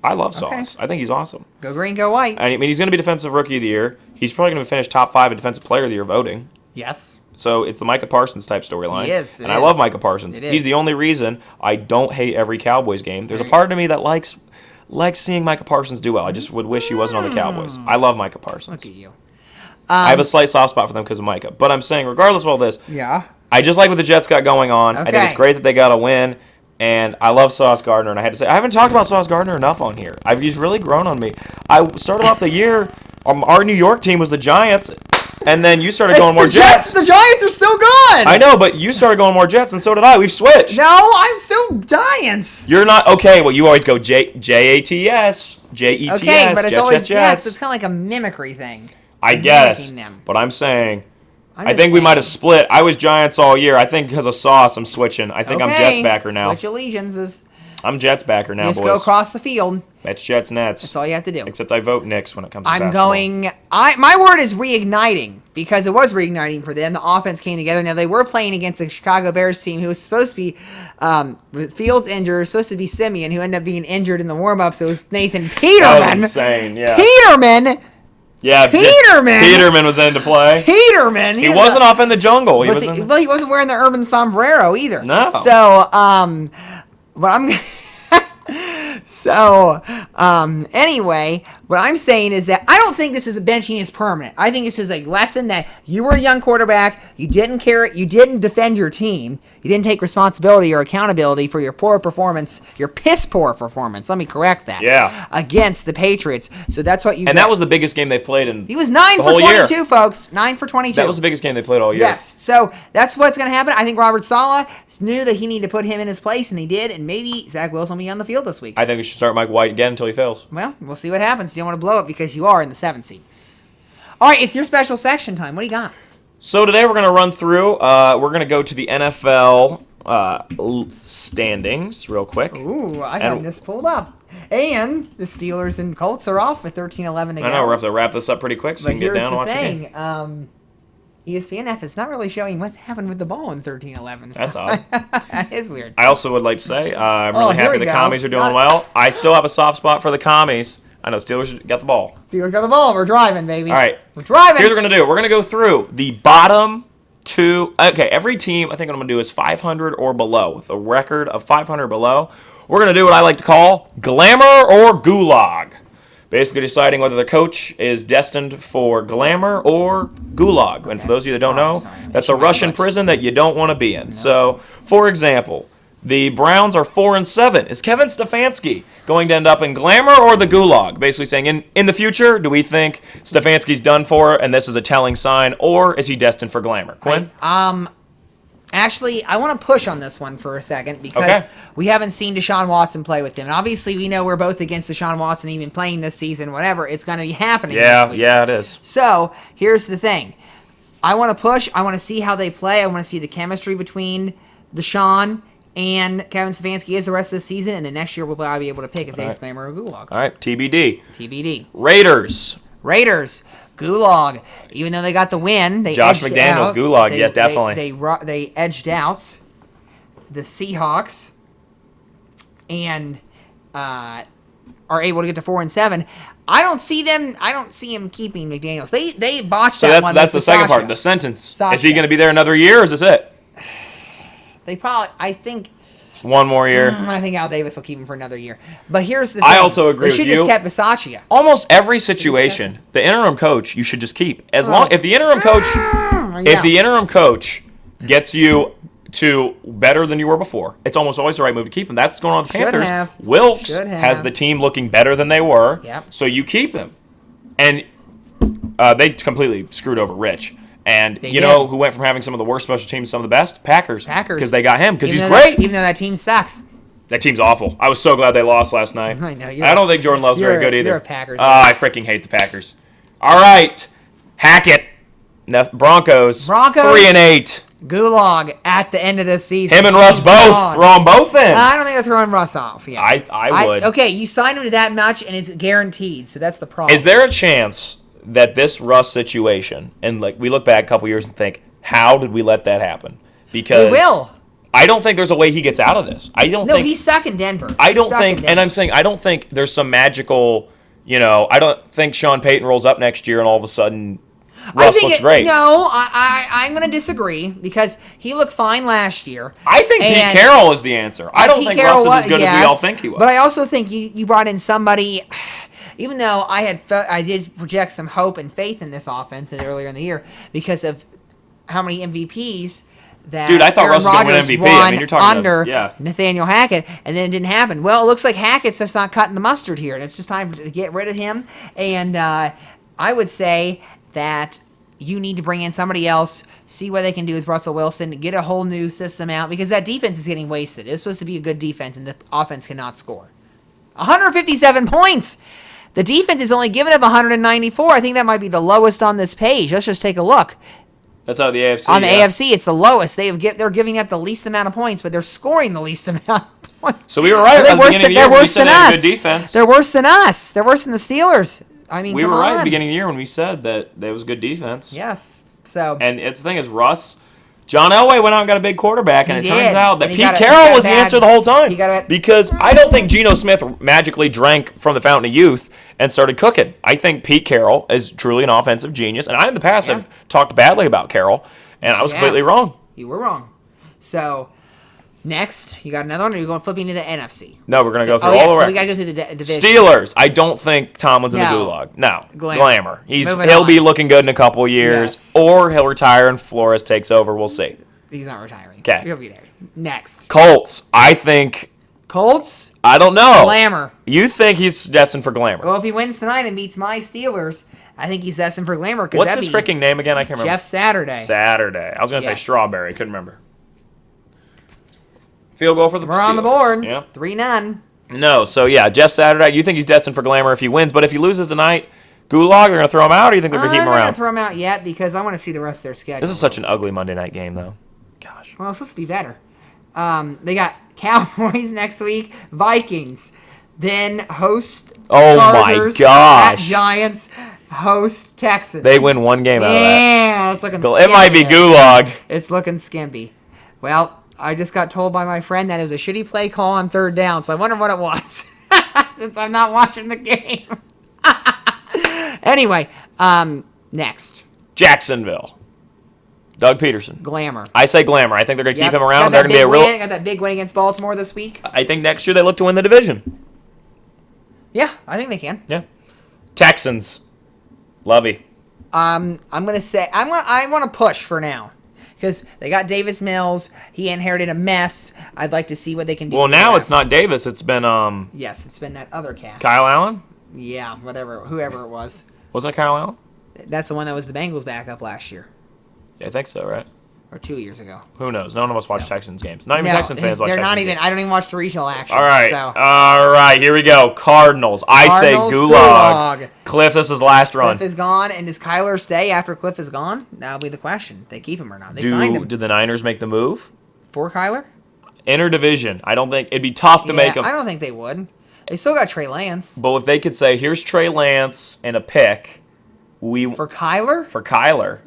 I love Sauce. I think he's awesome. Go green, go white. I mean, he's going to be Defensive Rookie of the Year. He's probably going to finish top 5 in Defensive Player of the Year voting. Yes. So it's the Micah Parsons type storyline. He is, it and I love is. Micah Parsons. It He's is. the only reason I don't hate every Cowboys game. There's a part of me that likes seeing Micah Parsons do well. I just would wish he wasn't on the Cowboys. I love Micah Parsons. Look at you. I have a slight soft spot for them because of Micah. But I'm saying, regardless of all this, Yeah. I just like what the Jets got going on. I think Okay. it's great that they got a win. And I love Sauce Gardner. And I had to say, I haven't talked about Sauce Gardner enough on here. He's really grown on me. I started off the year, our New York team was the Giants. And then you started going more Jets. The Giants are still good. I know, but you started going more Jets, and so did I. We've switched. No, I'm still Giants. You're not okay. Well, you always go Jats, Jets, Okay, but it's Jets, always Jets. It's kind of like a mimicry thing. I guess, mimicking them. but I'm saying, I'm I just think we might have saying. split. I was Giants all year. I think because of Sauce, I'm switching. I think I'm Okay, Jets backer now. Switch allegiances. I'm Jets backer now, Just boys. go across the field. That's Jets Nets. That's all you have to do. Except I vote Knicks when it comes to I'm basketball. going. My word is reigniting because it was reigniting for them. The offense came together. Now they were playing against a Chicago Bears team who was supposed to be with Fields injured, supposed to be Simeon, who ended up being injured in the warm-ups. It was Nathan That Peterman. was insane, yeah. Peterman. Yeah, Peterman. Peterman was into play. Peterman. He wasn't off in the jungle. He was Well, he wasn't wearing the urban sombrero either. No. So, but I'm. So, anyway, what I'm saying is that I don't think this is a benching is permanent. I think this is a lesson that you were a young quarterback, you didn't care, you didn't defend your team, you didn't take responsibility or accountability for your poor performance, your piss poor performance. Let me correct that. Yeah. Against the Patriots. So that's what you. And that was the biggest game they've played in He was 9 the for whole 22, year. folks. 9 for 22. That was the biggest game they played all year. Yes. So that's what's going to happen. I think Robert Saleh knew that he needed to put him in his place, and he did. And maybe Zach Wilson will be on the field this week. I think we should start Mike White again until he fails. Well, we'll see what happens. You don't want to blow it because you are in the 7th seed. All right, it's your special section time. What do you got? So today we're going to run through, we're going to go to the NFL standings real quick. Ooh, I have this pulled up. And the Steelers and Colts are off with 13-11 to go. I know, we're going to have to wrap this up pretty quick so But you can get here's down and watch the the game. thing. ESPN is not really showing what happened with the ball in 13-11. That's odd. That is weird. I also would like to say, I'm Oh, really here happy we the go. commies are doing well. I still have a soft spot for the commies. I know Steelers got the ball. Steelers got the ball. We're driving, baby. All right. We're driving. Here's what we're going to do. We're going to go through the bottom two. Okay, every team, I think what I'm going to do is 500 or below. With a record of 500 or below, we're going to do what I like to call glamour or gulag. Basically deciding whether the coach is destined for glamour or gulag. And for those of you that don't know, sorry. that's a Russian prison that you don't want to be in. So, for example, the Browns are 4-7. Is Kevin Stefanski going to end up in glamour or the gulag? Basically saying, in the future, do we think Stefanski's done for and this is a telling sign, or is he destined for glamour? Quinn? Actually, I want to push on this one for a second because Okay. we haven't seen Deshaun Watson play with him. And obviously, we know we're both against Deshaun Watson even playing this season, whatever. It's going to be happening this week. Yeah, it is. So, here's the thing. I want to push. I want to see how they play. I want to see the chemistry between Deshaun and Kevin Stefanski is the rest of the season, and then next year we'll probably be able to pick if Davis Glamour or Gulag. All right, TBD. TBD. Raiders. Gulag. Even though they got the win, they Josh edged McDaniels, out. Gulag, yeah, definitely. They edged out the Seahawks and are able to get to 4-7. I don't see him keeping McDaniels. They botched that one. That's the second part. The sentence. Sacha. Is he going to be there another year, or is this it? They probably. I think. One more year. I think Al Davis will keep him for another year. But here's the thing. I also agree with They should you. just kept Bisaccia. Almost every situation, the interim coach you should just keep. As long if the interim coach gets you to better than you were before, it's almost always the right move to keep him. That's what's going on with the Panthers. Wilkes has the team looking better than they were, so you keep him. And they completely screwed over Rich. And you know who went from having some of the worst special teams to some of the best? Packers. Because they got him, because he's great. Even though that team sucks. That team's awful. I was so glad they lost last night. I know. I don't think Jordan Love's very good either. You're a Packers. I freaking hate the Packers. All right. Hackett. Broncos. 3-8. Gulag at the end of this season. Him and Russ both. Throw them both in. I don't think they're throwing Russ off. Yeah. I would. Okay, you signed him to that much, and it's guaranteed, so that's the problem. Is there a chance that this Russ situation, and like we look back a couple years and think, how did we let that happen? Because we will. I don't think there's a way he gets out of this. No, he's stuck in Denver. I don't think there's some magical, I don't think Sean Payton rolls up next year and all of a sudden Russ looks great. No, I'm going to disagree because he looked fine last year. I think Pete Carroll is the answer. I don't think Russ is as good as we all think he was. But I also think you brought in somebody. Even though I did project some hope and faith in this offense earlier in the year because of how many MVPs that I thought Aaron Russ was going to win MVP. I mean, you're talking under Nathaniel Hackett, and then it didn't happen. Well, it looks like Hackett's just not cutting the mustard here, and it's just time to get rid of him. And I would say that you need to bring in somebody else, see what they can do with Russell Wilson, get a whole new system out, because that defense is getting wasted. It's supposed to be a good defense, and the offense cannot score. 157 points! The defense is only giving up 194. I think that might be the lowest on this page. Let's just take a look. That's out of the AFC. On the AFC, it's the lowest. They're giving up the least amount of points, but they're scoring the least amount of points. So we were right at the beginning of the year when we said they had good defense. They're worse than us. They're worse than the Steelers. I mean, we were right at the beginning of the year when we said that there was good defense. Yes. So. And the thing is, John Elway went out and got a big quarterback, and it turns out that Pete Carroll Carroll was the answer the whole time. Because I don't think Geno Smith magically drank from the fountain of youth and started cooking. I think Pete Carroll is truly an offensive genius, and I in the past have talked badly about Carroll, and I was completely wrong. You were wrong. So, next, you got another one, or are you going flipping to the NFC? No, we're going to go through all the records. So we got to go through the division. Steelers. I don't think Tomlin's in the gulag. No. Glamour. He'll be looking good in a couple years, or he'll retire and Flores takes over. We'll see. He's not retiring. Okay. He'll be there. Next. Colts. I think... Colts? I don't know. Glamour. You think he's destined for glamour? Well, if he wins tonight and beats my Steelers, I think he's destined for glamour. What's his freaking name again? I can't remember. Jeff Saturday. I was going to say Strawberry. Couldn't remember. Field goal for the Steelers. We're on the board. Yeah. 3-0. No, so Jeff Saturday. You think he's destined for glamour if he wins, but if he loses tonight, Gulag, they're going to throw him out, or you think they're going to keep him around? I'm not going to throw him out yet because I want to see the rest of their schedule. This is such an ugly Monday night game, though. Gosh. Well, it's supposed to be better. They got Cowboys next week, Vikings, then host Chargers, my gosh. at Giants, host Texans. They win one game out of that. Yeah, it's looking skimpy. It might be Gulag. It's looking skimpy. Well, I just got told by my friend that it was a shitty play call on third down, so I wonder what it was since I'm not watching the game. Anyway, next. Jacksonville. Doug Peterson. Glamour. I say glamour. I think they're going to keep him around. They're going to be a real. Got that big win against Baltimore this week. I think next year they look to win the division. Yeah, I think they can. Yeah. Texans. Lovey. I'm gonna say I want to push for now because they got Davis Mills. He inherited a mess. I'd like to see what they can do. Well, now it's not Davis. It's been Yes, it's been that other cat. Kyle Allen. Yeah, whoever it was. Wasn't it Kyle Allen? That's the one that was the Bengals backup last year. Yeah, I think so, right? Or 2 years ago. Who knows? None of us watch Texans games. Not even Texans fans watch Texans games. I don't even watch the regional action. All right. So. All right, here we go. Cardinals. I say Gulag. Cliff, this is last run. Cliff is gone, and does Kyler stay after Cliff is gone? That'll be the question. They keep him or not. They signed him. Did the Niners make the move? For Kyler? Interdivision. I don't think it'd be tough to make them. I don't think they would. They still got Trey Lance. But if they could say, here's Trey Lance and a pick, For Kyler? For Kyler.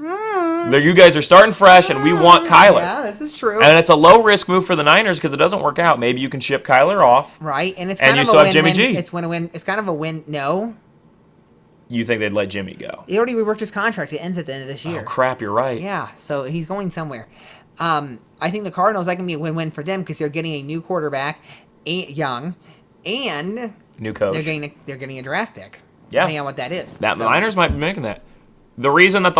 You guys are starting fresh, and we want Kyler. Yeah, this is true. And it's a low-risk move for the Niners because it doesn't work out. Maybe you can ship Kyler off. Right, and it's And kind you of still a have Jimmy win-win. G. It's win-win. It's kind of a win. No. You think they'd let Jimmy go? He already reworked his contract. It ends at the end of this year. Oh, crap, you're right. Yeah, so he's going somewhere. I think the Cardinals, that can be a win-win for them because they're getting a new quarterback, young, and New coach. they're getting a draft pick. Yeah. Depending on what that is. The Niners might be making that. The reason that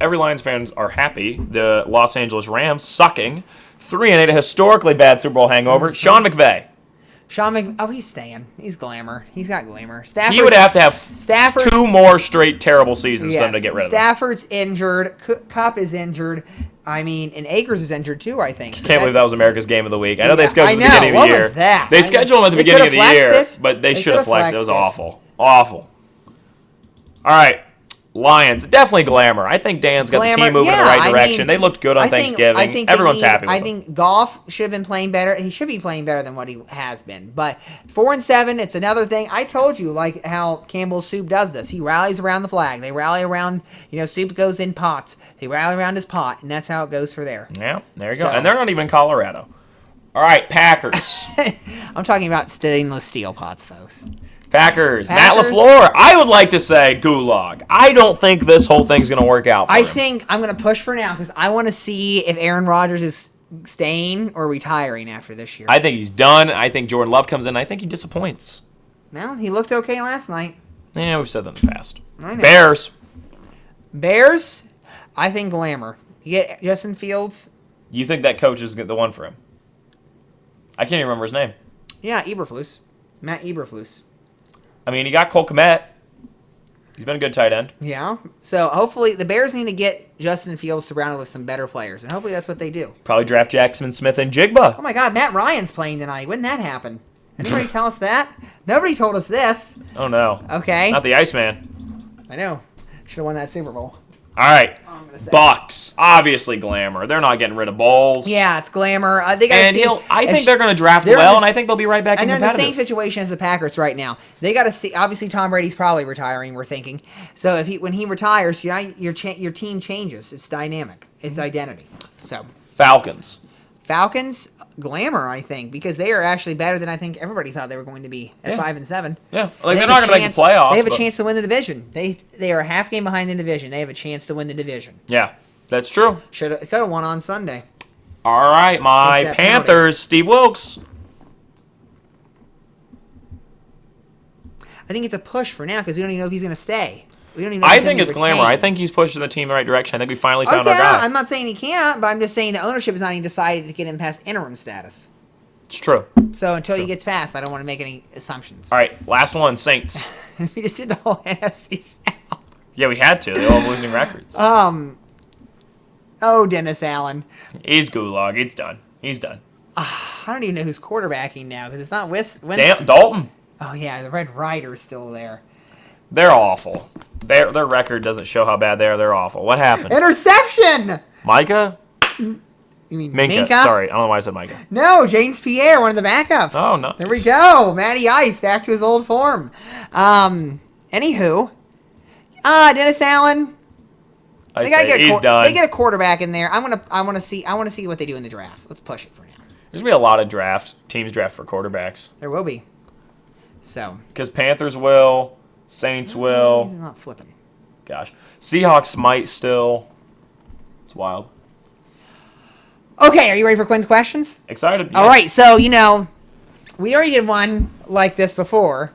every Lions fans are happy, the Los Angeles Rams sucking, 3-8, a historically bad Super Bowl hangover. Sean McVay. He's staying. He's glamour. He's got glamour. He would have to have 2 more straight terrible seasons for them to get rid of him. Stafford's injured. Kupp is injured. I mean, and Akers is injured too, I think. Can't believe that was America's Game of the Week. I know they scheduled I him at the beginning of the year. What was that? They scheduled him at the beginning of the year, it. but they should have could've flexed it. It was flexed awful. Awful. All right. Lions. Definitely glamour. I think Dan's got the team moving in the right direction. They looked good on Thanksgiving. Everyone's happy with I them. think Goff should have been playing better. He should be playing better than what he has been. But 4-7, it's another thing. I told you, like how Campbell's Soup does this. He rallies around the flag. They rally around, Soup goes in pots. They rally around his pot, and that's how it goes for there. Yeah, there you go. And they're not even in Colorado. All right, Packers. I'm talking about stainless steel pots, folks. Packers. Matt LaFleur. I would like to say gulag. I don't think this whole thing's going to work out for him. I think I'm going to push for now because I want to see if Aaron Rodgers is staying or retiring after this year. I think he's done. I think Jordan Love comes in. I think he disappoints. Well, he looked okay last night. Yeah, we've said that in the past. I know. Bears. I think glamour. You get Justin Fields. You think that coach is the one for him? I can't even remember his name. Yeah, Eberflus. Matt Eberflus. I mean, he got Cole Kmet. He's been a good tight end. Yeah. So hopefully the Bears need to get Justin Fields surrounded with some better players, and hopefully that's what they do. Probably draft Jackson Smith and Jigba. Oh my God, Matt Ryan's playing tonight. When did that happen? Anybody tell us that? Nobody told us this. Oh no. Okay. Not the Iceman. I know. Should have won that Super Bowl. All right. That's all I'm gonna say. Bucks. Obviously glamour. They're not getting rid of Bowles. Yeah, it's glamour. They got to see. I think they're going to draft well, and I think they'll be right back in and they're in the competitive. same situation as the Packers right now. They got to see. Obviously, Tom Brady's probably retiring. We're thinking. So when he retires, your team changes. It's dynamic. It's identity. So Falcons. Glamour, I think, because they are actually better than I think everybody thought they were going to be at 5-7. Yeah, they're not going to make the playoffs. They have a chance to win the division. They are a half game behind in the division. They have a chance to win the division. Yeah, that's true. Could have won on Sunday. All right, my Panthers, Steve Wilkes. I think it's a push for now because we don't even know if he's going to stay. We don't even know I think it's glamour. I think he's pushing the team in the right direction. I think we finally found our guy. I'm not saying he can't, but I'm just saying the ownership has not even decided to get him past interim status. It's true. So until he gets past, I don't want to make any assumptions. All right, last one, Saints. We just did the whole NFC South. Yeah, we had to. They all have losing records. Dennis Allen. He's gulag. It's done. He's done. I don't even know who's quarterbacking now because it's not Winston. Dalton. Oh yeah, the Red Rider's still there. They're awful. Their record doesn't show how bad they are. They're awful. What happened? Interception! Micah? You mean Minka? Sorry, I don't know why I said Micah. No, James Pierre, one of the backups. Oh, no. There we go. Matty Ice back to his old form. Anywho. Dennis Allen. He's done. They get a quarterback in there. I want to see what they do in the draft. Let's push it for now. There's going to be a lot of teams draft for quarterbacks. There will be. So. Because Panthers will, Saints will. He's not flipping. Gosh. Seahawks might still. It's wild. Okay, are you ready for Quinn's questions? Excited. Yes. All right, so, we already did one like this before,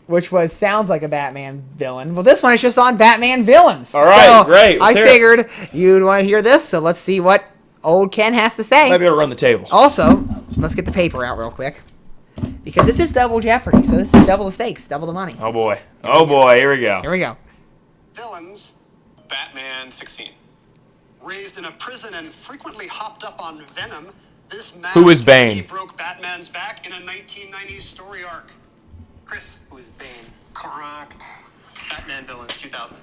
which sounds like a Batman villain. Well, this one is just on Batman villains. All right, great. I figured you'd want to hear this, so let's see what old Ken has to say. Might be able to run the table. Also, let's get the paper out real quick. Because this is double Jeopardy, so this is double the stakes, double the money. Oh, boy. Here we go. Here we go. Villains, Batman 16. Raised in a prison and frequently hopped up on venom, this Who is Bane? broke Batman's back in a 1990s story arc. Chris, who is Bane? Correct. Batman Villains 2000.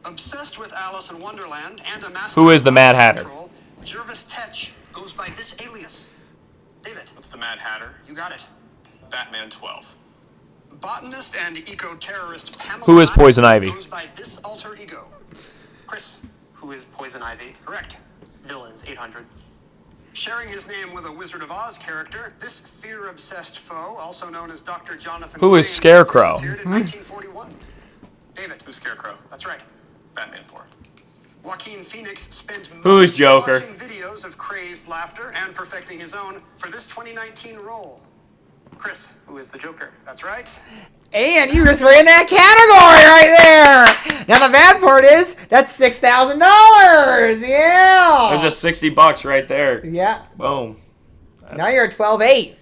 Obsessed with Alice in Wonderland and a master Who is the Mad Hatter? Jervis Tetch goes by by this alias. David. What's the Mad Hatter? You got it. Batman 12. Botanist and eco-terrorist Pamela Who is Poison Addison Ivy? goes by this alter ego. Chris. Who is Poison Ivy? Correct. Villains 800. Sharing his name with a Wizard of Oz character, this fear-obsessed foe, also known as Dr. Jonathan Who is Crane, Scarecrow? first appeared in 1941. David. Who's Scarecrow? That's right. Batman 4. Joaquin Phoenix spent Who is months Joker? watching videos of crazed laughter and perfecting his own for this 2019 role. Chris. Who is the Joker? That's right. And you just were in that category right there. Now the bad part is that's $6,000. Yeah. There's just $60 right there. Yeah. Boom. Now you're at 12.8.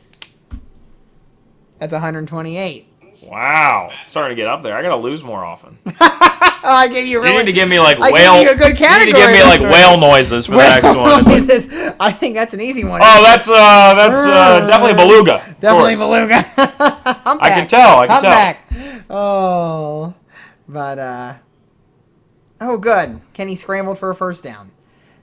That's 128. Wow. It's starting to get up there. I gotta lose more often. Oh, I gave you. Really, You need to give me like I whale. gave you a good category. You need to give me like this whale noises for the next one. It's like, Noises. I think that's an easy one. oh, that's definitely beluga. Of Definitely course. beluga. I'm I can back. tell. I can I'm tell. back. Oh, but oh, good. Kenny scrambled for a first down.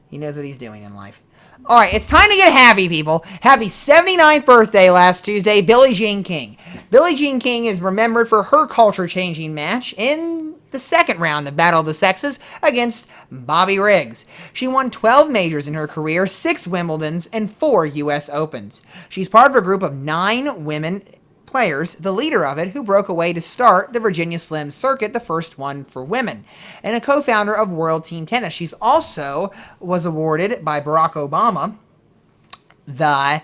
He knows what he's doing in life. All right, it's time to get happy, people. Happy 79th birthday last Tuesday, Billie Jean King. Billie Jean King is remembered for her culture-changing match in the second round of Battle of the Sexes against Bobby Riggs. She won 12 majors in her career, 6 Wimbledons, and 4 U.S. Opens. She's part of a group of 9 women players, the leader of it, who broke away to start the Virginia Slim circuit, the first one for women, and a co-founder of World Team Tennis. She's also was awarded by Barack Obama the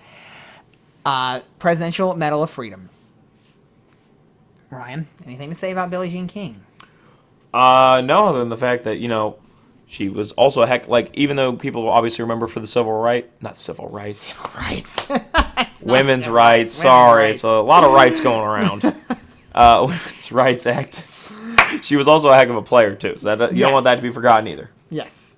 Presidential Medal of Freedom. Ryan, anything to say about Billie Jean King? No, other than the fact that, she was also even though people obviously remember for the civil rights. Women's rights. Sorry, it's a lot of rights going around. Women's Rights Act. She was also a heck of a player too, so that you don't want that to be forgotten either. Yes.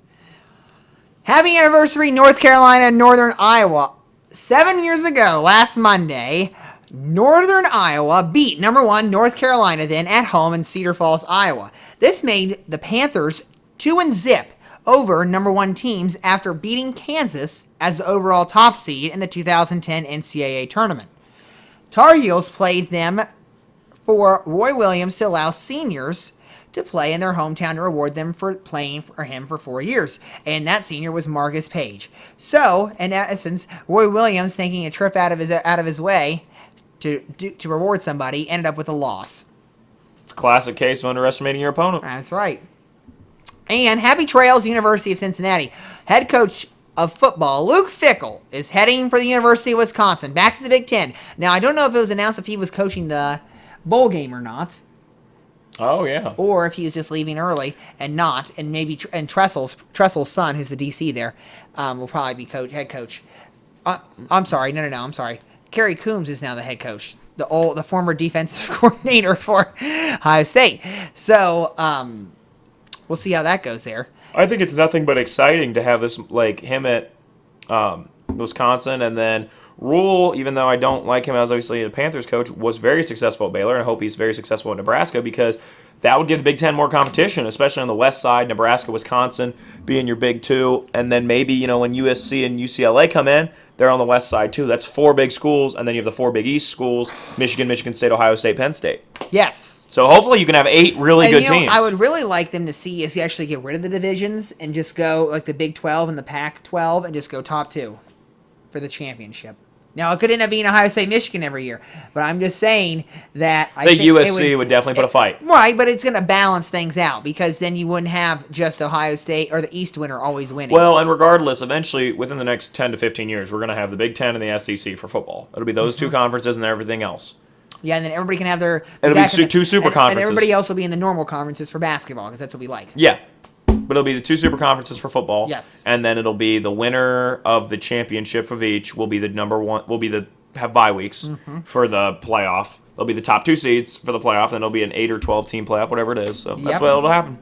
Happy anniversary, North Carolina and Northern Iowa. 7 years ago, last Monday, Northern Iowa beat number 1 North Carolina then at home in Cedar Falls, Iowa. This made the Panthers 2-0 over number 1 teams after beating Kansas as the overall top seed in the 2010 NCAA tournament. Tar Heels played them for Roy Williams to allow seniors to play in their hometown to reward them for playing for him for 4 years. And that senior was Marcus Page. So, in essence, Roy Williams taking a trip out of his way to reward somebody ended up with a loss. It's a classic case of underestimating your opponent. That's right. And happy trails, University of Cincinnati. Head coach of football, Luke Fickell, is heading for the University of Wisconsin, back to the Big Ten. Now, I don't know if it was announced if he was coaching the bowl game or not, Oh yeah. or if he was just leaving early and not, and maybe Tressel's son, who's the DC there, will probably be head coach. I'm sorry, no, I'm sorry. Kerry Coombs is now the head coach, the former defensive coordinator for Ohio State. So, we'll see how that goes there. I think it's nothing but exciting to have this, him at Wisconsin, and then Rule, even though I don't like him as obviously a Panthers coach, was very successful at Baylor, and I hope he's very successful at Nebraska, because that would give the Big Ten more competition, especially on the west side, Nebraska, Wisconsin being your big 2, and then maybe, when USC and UCLA come in, they're on the west side too. That's 4 big schools, and then you have the 4 big East schools, Michigan, Michigan State, Ohio State, Penn State. Yes. So hopefully you can have 8 really good teams. I would really like them to see is actually get rid of the divisions and just go like the Big 12 and the Pac-12 and just go top 2 for the championship. Now, it could end up being Ohio State, Michigan every year, but I'm just saying that I think USC would definitely put a fight. Right, but it's going to balance things out because then you wouldn't have just Ohio State or the East winner always winning. Well, and regardless, eventually, within the next 10 to 15 years, we're going to have the Big Ten and the SEC for football. It'll be those 2 conferences and everything else. Yeah, and then everybody can have their... It'll be 2 super conferences. And everybody else will be in the normal conferences for basketball because that's what we like. Yeah. But it'll be the 2 super conferences for football. Yes. And then it'll be the winner of the championship of each will be the number 1, have bye weeks for the playoff. There'll be the top 2 seeds for the playoff, and it'll be an 8 or 12 team playoff, whatever it is. So that's what'll happen.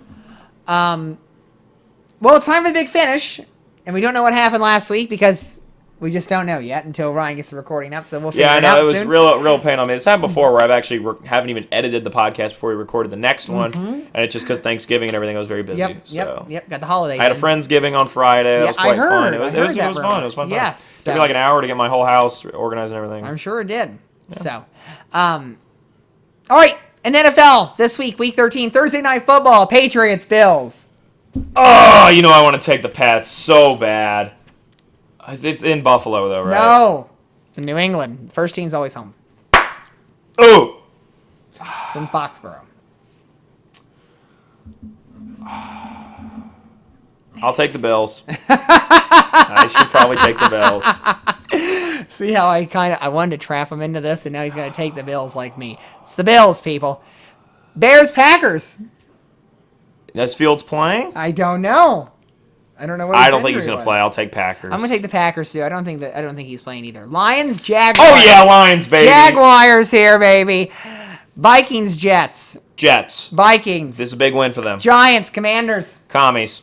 Well, it's time for the big finish, and we don't know what happened last week because We just don't know yet until Ryan gets the recording up, so we'll figure Yeah, I it out know. It was soon. real pain on me. It's happened before where I've actually haven't even edited the podcast before we recorded the next one, and it's just because Thanksgiving and everything, I was very busy. Yep. Got the holidays. I had a in. Friendsgiving on Friday. That was quite fun. It was that, fun. It was fun. Yes. It took me like an hour to get my whole house organized and everything. I'm sure it did. Yeah. So, all right. In NFL this week, Week 13, Thursday Night Football, Patriots, Bills. Oh, I want to take the Pats so bad. It's in Buffalo, though, right? No. It's in New England. First team's always home. Oh! It's in Foxborough. I'll take the Bills. I should probably take the Bills. See how I wanted to trap him into this, and now he's going to take the Bills like me. It's the Bills, people. Bears, Packers. Is Fields playing? I don't know. I don't know what. I don't think he's going to play. I'll take Packers. I'm going to take the Packers too. I don't think he's playing either. Lions, Jaguars. Oh yeah, Lions, baby. Jaguars here, baby. Vikings, Jets. Jets. Vikings. This is a big win for them. Giants, Commanders. Commies.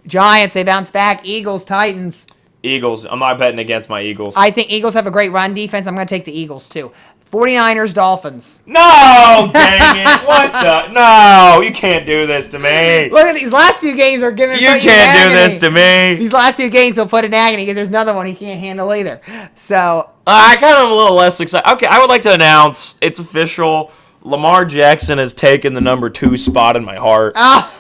Giants, they bounce back. Eagles, Titans. Eagles. I'm not betting against my Eagles. I think Eagles have a great run defense. I'm going to take the Eagles too. 49ers, Dolphins. No, dang it. What the? No, you can't do this to me. Look at these last two games are giving. You can't do this to me. These last two games will put in agony because there's another one he can't handle either. So I kind of am a little less excited. Okay, I would like to announce it's official. Lamar Jackson has taken the number 2 spot in my heart. I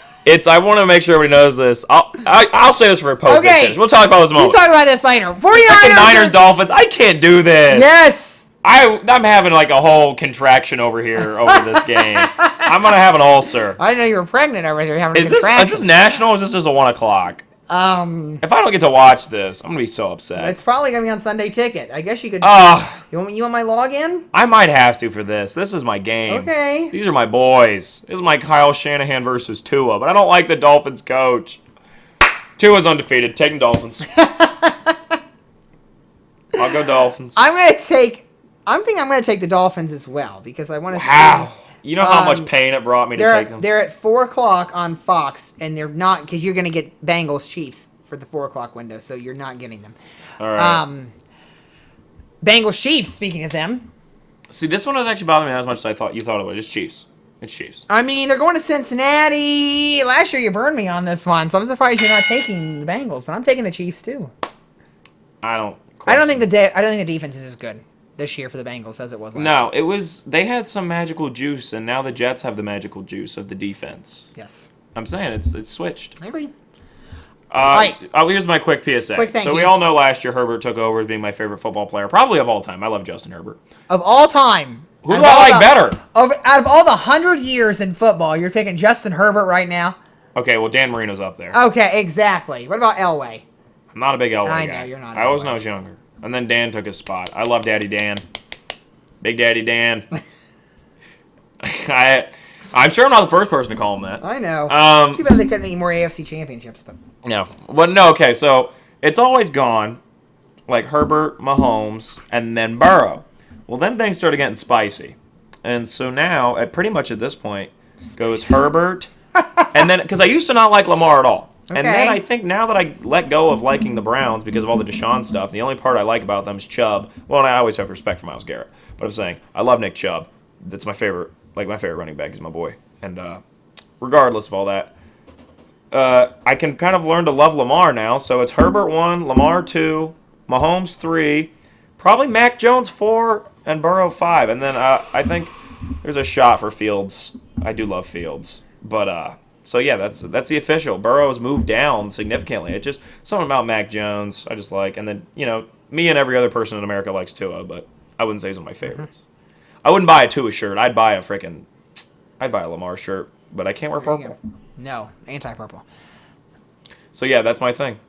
want to make sure everybody knows this. I'll say this for a post finish. We'll talk about this moment. We'll talk about this later. 49ers. Niners, Dolphins. I can't do this. Yes. I'm having like a whole contraction over here over this game. I'm gonna have an ulcer. I didn't know you were pregnant over there having a contraction. Is this national or is this just a 1 o'clock? If I don't get to watch this, I'm gonna be so upset. It's probably gonna be on Sunday Ticket. I guess you could. You want my login? I might have to for this. This is my game. Okay. These are my boys. This is my Kyle Shanahan versus Tua, but I don't like the Dolphins coach. Tua's undefeated. Taking Dolphins. I'll go Dolphins. I think I'm going to take the Dolphins as well because I want to see. Wow. You know how much pain it brought me to take them? They're at 4 o'clock on Fox, and they're not because you're going to get Bengals Chiefs for the 4 o'clock window, so you're not getting them. All right. Bengals Chiefs, speaking of them. See, this one doesn't actually bother me as much as I thought you thought it would. It's Chiefs. It's Chiefs. I mean, they're going to Cincinnati. Last year you burned me on this one, so I'm surprised you're not taking the Bengals, but I'm taking the Chiefs too. I don't think the defense is as good this year for the Bengals as it was last year. They had some magical juice, and now the Jets have the magical juice of the defense. Yes. I'm saying it's switched. Maybe. Here's my quick PSA. We all know last year Herbert took over as being my favorite football player, probably of all time. I love Justin Herbert. Of all time. Who do I like better? Out of all the 100 years in football, you're picking Justin Herbert right now? Okay, well, Dan Marino's up there. Okay, exactly. What about Elway? I'm not a big Elway guy. I know, you're not I always know I was younger. And then Dan took his spot. I love Daddy Dan. Big Daddy Dan. I'm sure I'm not the first person to call him that. I know. Too bad they couldn't make more AFC championships. But no. Well, no, okay, so it's always gone, like Herbert, Mahomes, and then Burrow. Well, then things started getting spicy. And so now, pretty much at this point, goes Herbert, and then, because I used to not like Lamar at all. Okay. And then I think now that I let go of liking the Browns because of all the Deshaun stuff, the only part I like about them is Chubb. Well, and I always have respect for Myles Garrett. But I'm saying, I love Nick Chubb. That's my favorite, my favorite running back is my boy. And regardless of all that, I can kind of learn to love Lamar now. So it's Herbert 1, Lamar 2, Mahomes 3, probably Mac Jones 4, and Burrow 5. And then I think there's a shot for Fields. I do love Fields. But, so yeah, that's the official. Burrow has moved down significantly. It's just something about Mac Jones I just like. And then, me and every other person in America likes Tua, but I wouldn't say he's one of my favorites. I wouldn't buy a Tua shirt. I'd buy a Lamar shirt, but I can't wear purple. No, anti-purple. So yeah, that's my thing.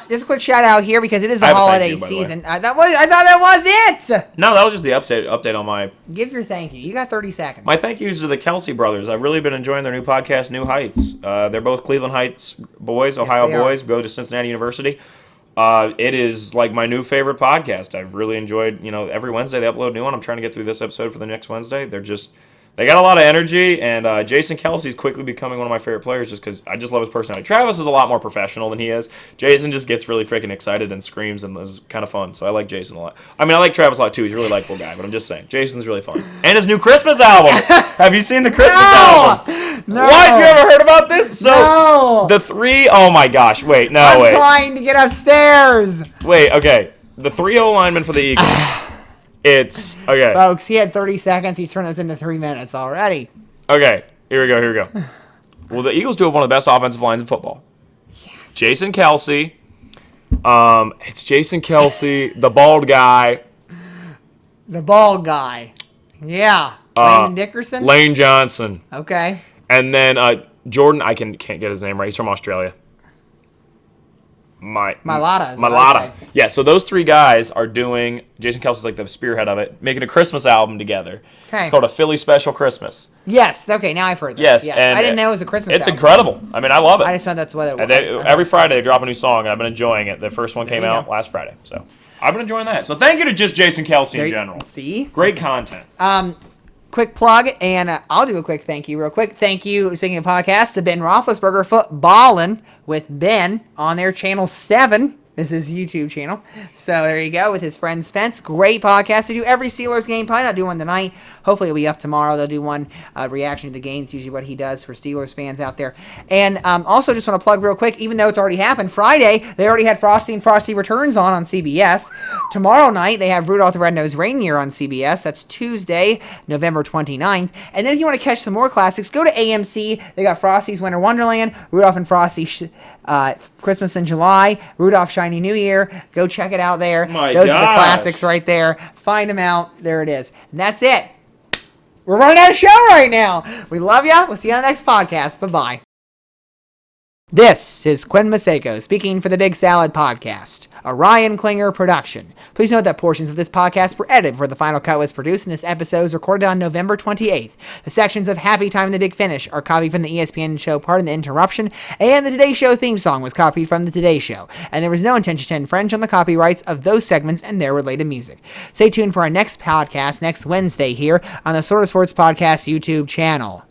Just a quick shout out here because it is the holiday season. I thought that was it. No, that was just the update on my. Give your thank you. You got 30 seconds. My thank yous to the Kelsey brothers. I've really been enjoying their new podcast, New Heights. They're both Cleveland Heights boys, Ohio boys. Go to Cincinnati University. It is like my new favorite podcast. I've really enjoyed. Every Wednesday they upload a new one. I'm trying to get through this episode for the next Wednesday. They're They got a lot of energy, and Jason Kelsey's quickly becoming one of my favorite players just because I just love his personality. Travis is a lot more professional than he is. Jason just gets really freaking excited and screams and is kind of fun, so I like Jason a lot. I mean, I like Travis a lot too. He's a really likable guy, but I'm just saying, Jason's really fun. And his new Christmas album. Have you seen the Christmas album? No. What? You ever heard about this? So No. the three, oh my gosh, wait, no, I'm trying to get upstairs. Wait, okay. The 3-0 lineman for the Eagles. It's, okay. Folks, he had 30 seconds. He's turned this into 3 minutes already. Okay, here we go. Well, the Eagles do have one of the best offensive lines in football. Yes. Jason Kelsey. It's Jason Kelsey, the bald guy. The bald guy. Yeah. Landon Dickerson? Lane Johnson. Okay. And then Jordan, I can't get his name right. He's from Australia. Mailata. Yeah, so those three guys are doing, Jason Kelsey's like the spearhead of it, making a Christmas album together. Okay. It's called A Philly Special Christmas. Yes. Okay, now I've heard this. Yes. And I didn't know it was a Christmas It's album. incredible. I mean, I love it. I just thought that's what it was. Every Friday they drop a new song, and I've been enjoying it. The first one came out last Friday, so I've been enjoying that. So thank you to just Jason Kelsey in general. See? Great content. Quick plug, and I'll do a quick thank you real quick. Thank you, speaking of podcasts, to Ben Roethlisberger Footballin' with Ben on their Channel 7. This is YouTube channel. So there you go with his friend Spence. Great podcast. They do every Steelers game. Probably not do one tonight. Hopefully it'll be up tomorrow. They'll do one reaction to the game. It's usually what he does for Steelers fans out there. And also just want to plug real quick, even though it's already happened, Friday, they already had Frosty and Frosty Returns on CBS. Tomorrow night, they have Rudolph the Red-Nosed Reindeer on CBS. That's Tuesday, November 29th. And then if you want to catch some more classics, go to AMC. They got Frosty's Winter Wonderland, Rudolph and Frosty Christmas in July, Rudolph Shiny New Year. Go check it out there. Those are the classics right there. Find them out. There it is. And that's it. We're running out of show right now. We love ya. We'll see you on the next podcast. Bye-bye. This is Quinn Maseko speaking for the Big Salad Podcast, a Ryan Klinger production. Please note that portions of this podcast were edited before the final cut was produced, and this episode was recorded on November 28th. The sections of Happy Time and the Big Finish are copied from the ESPN show Pardon the Interruption, and the Today Show theme song was copied from the Today Show, and there was no intention to infringe on the copyrights of those segments and their related music. Stay tuned for our next podcast next Wednesday here on the Sort of Sports Podcast YouTube channel.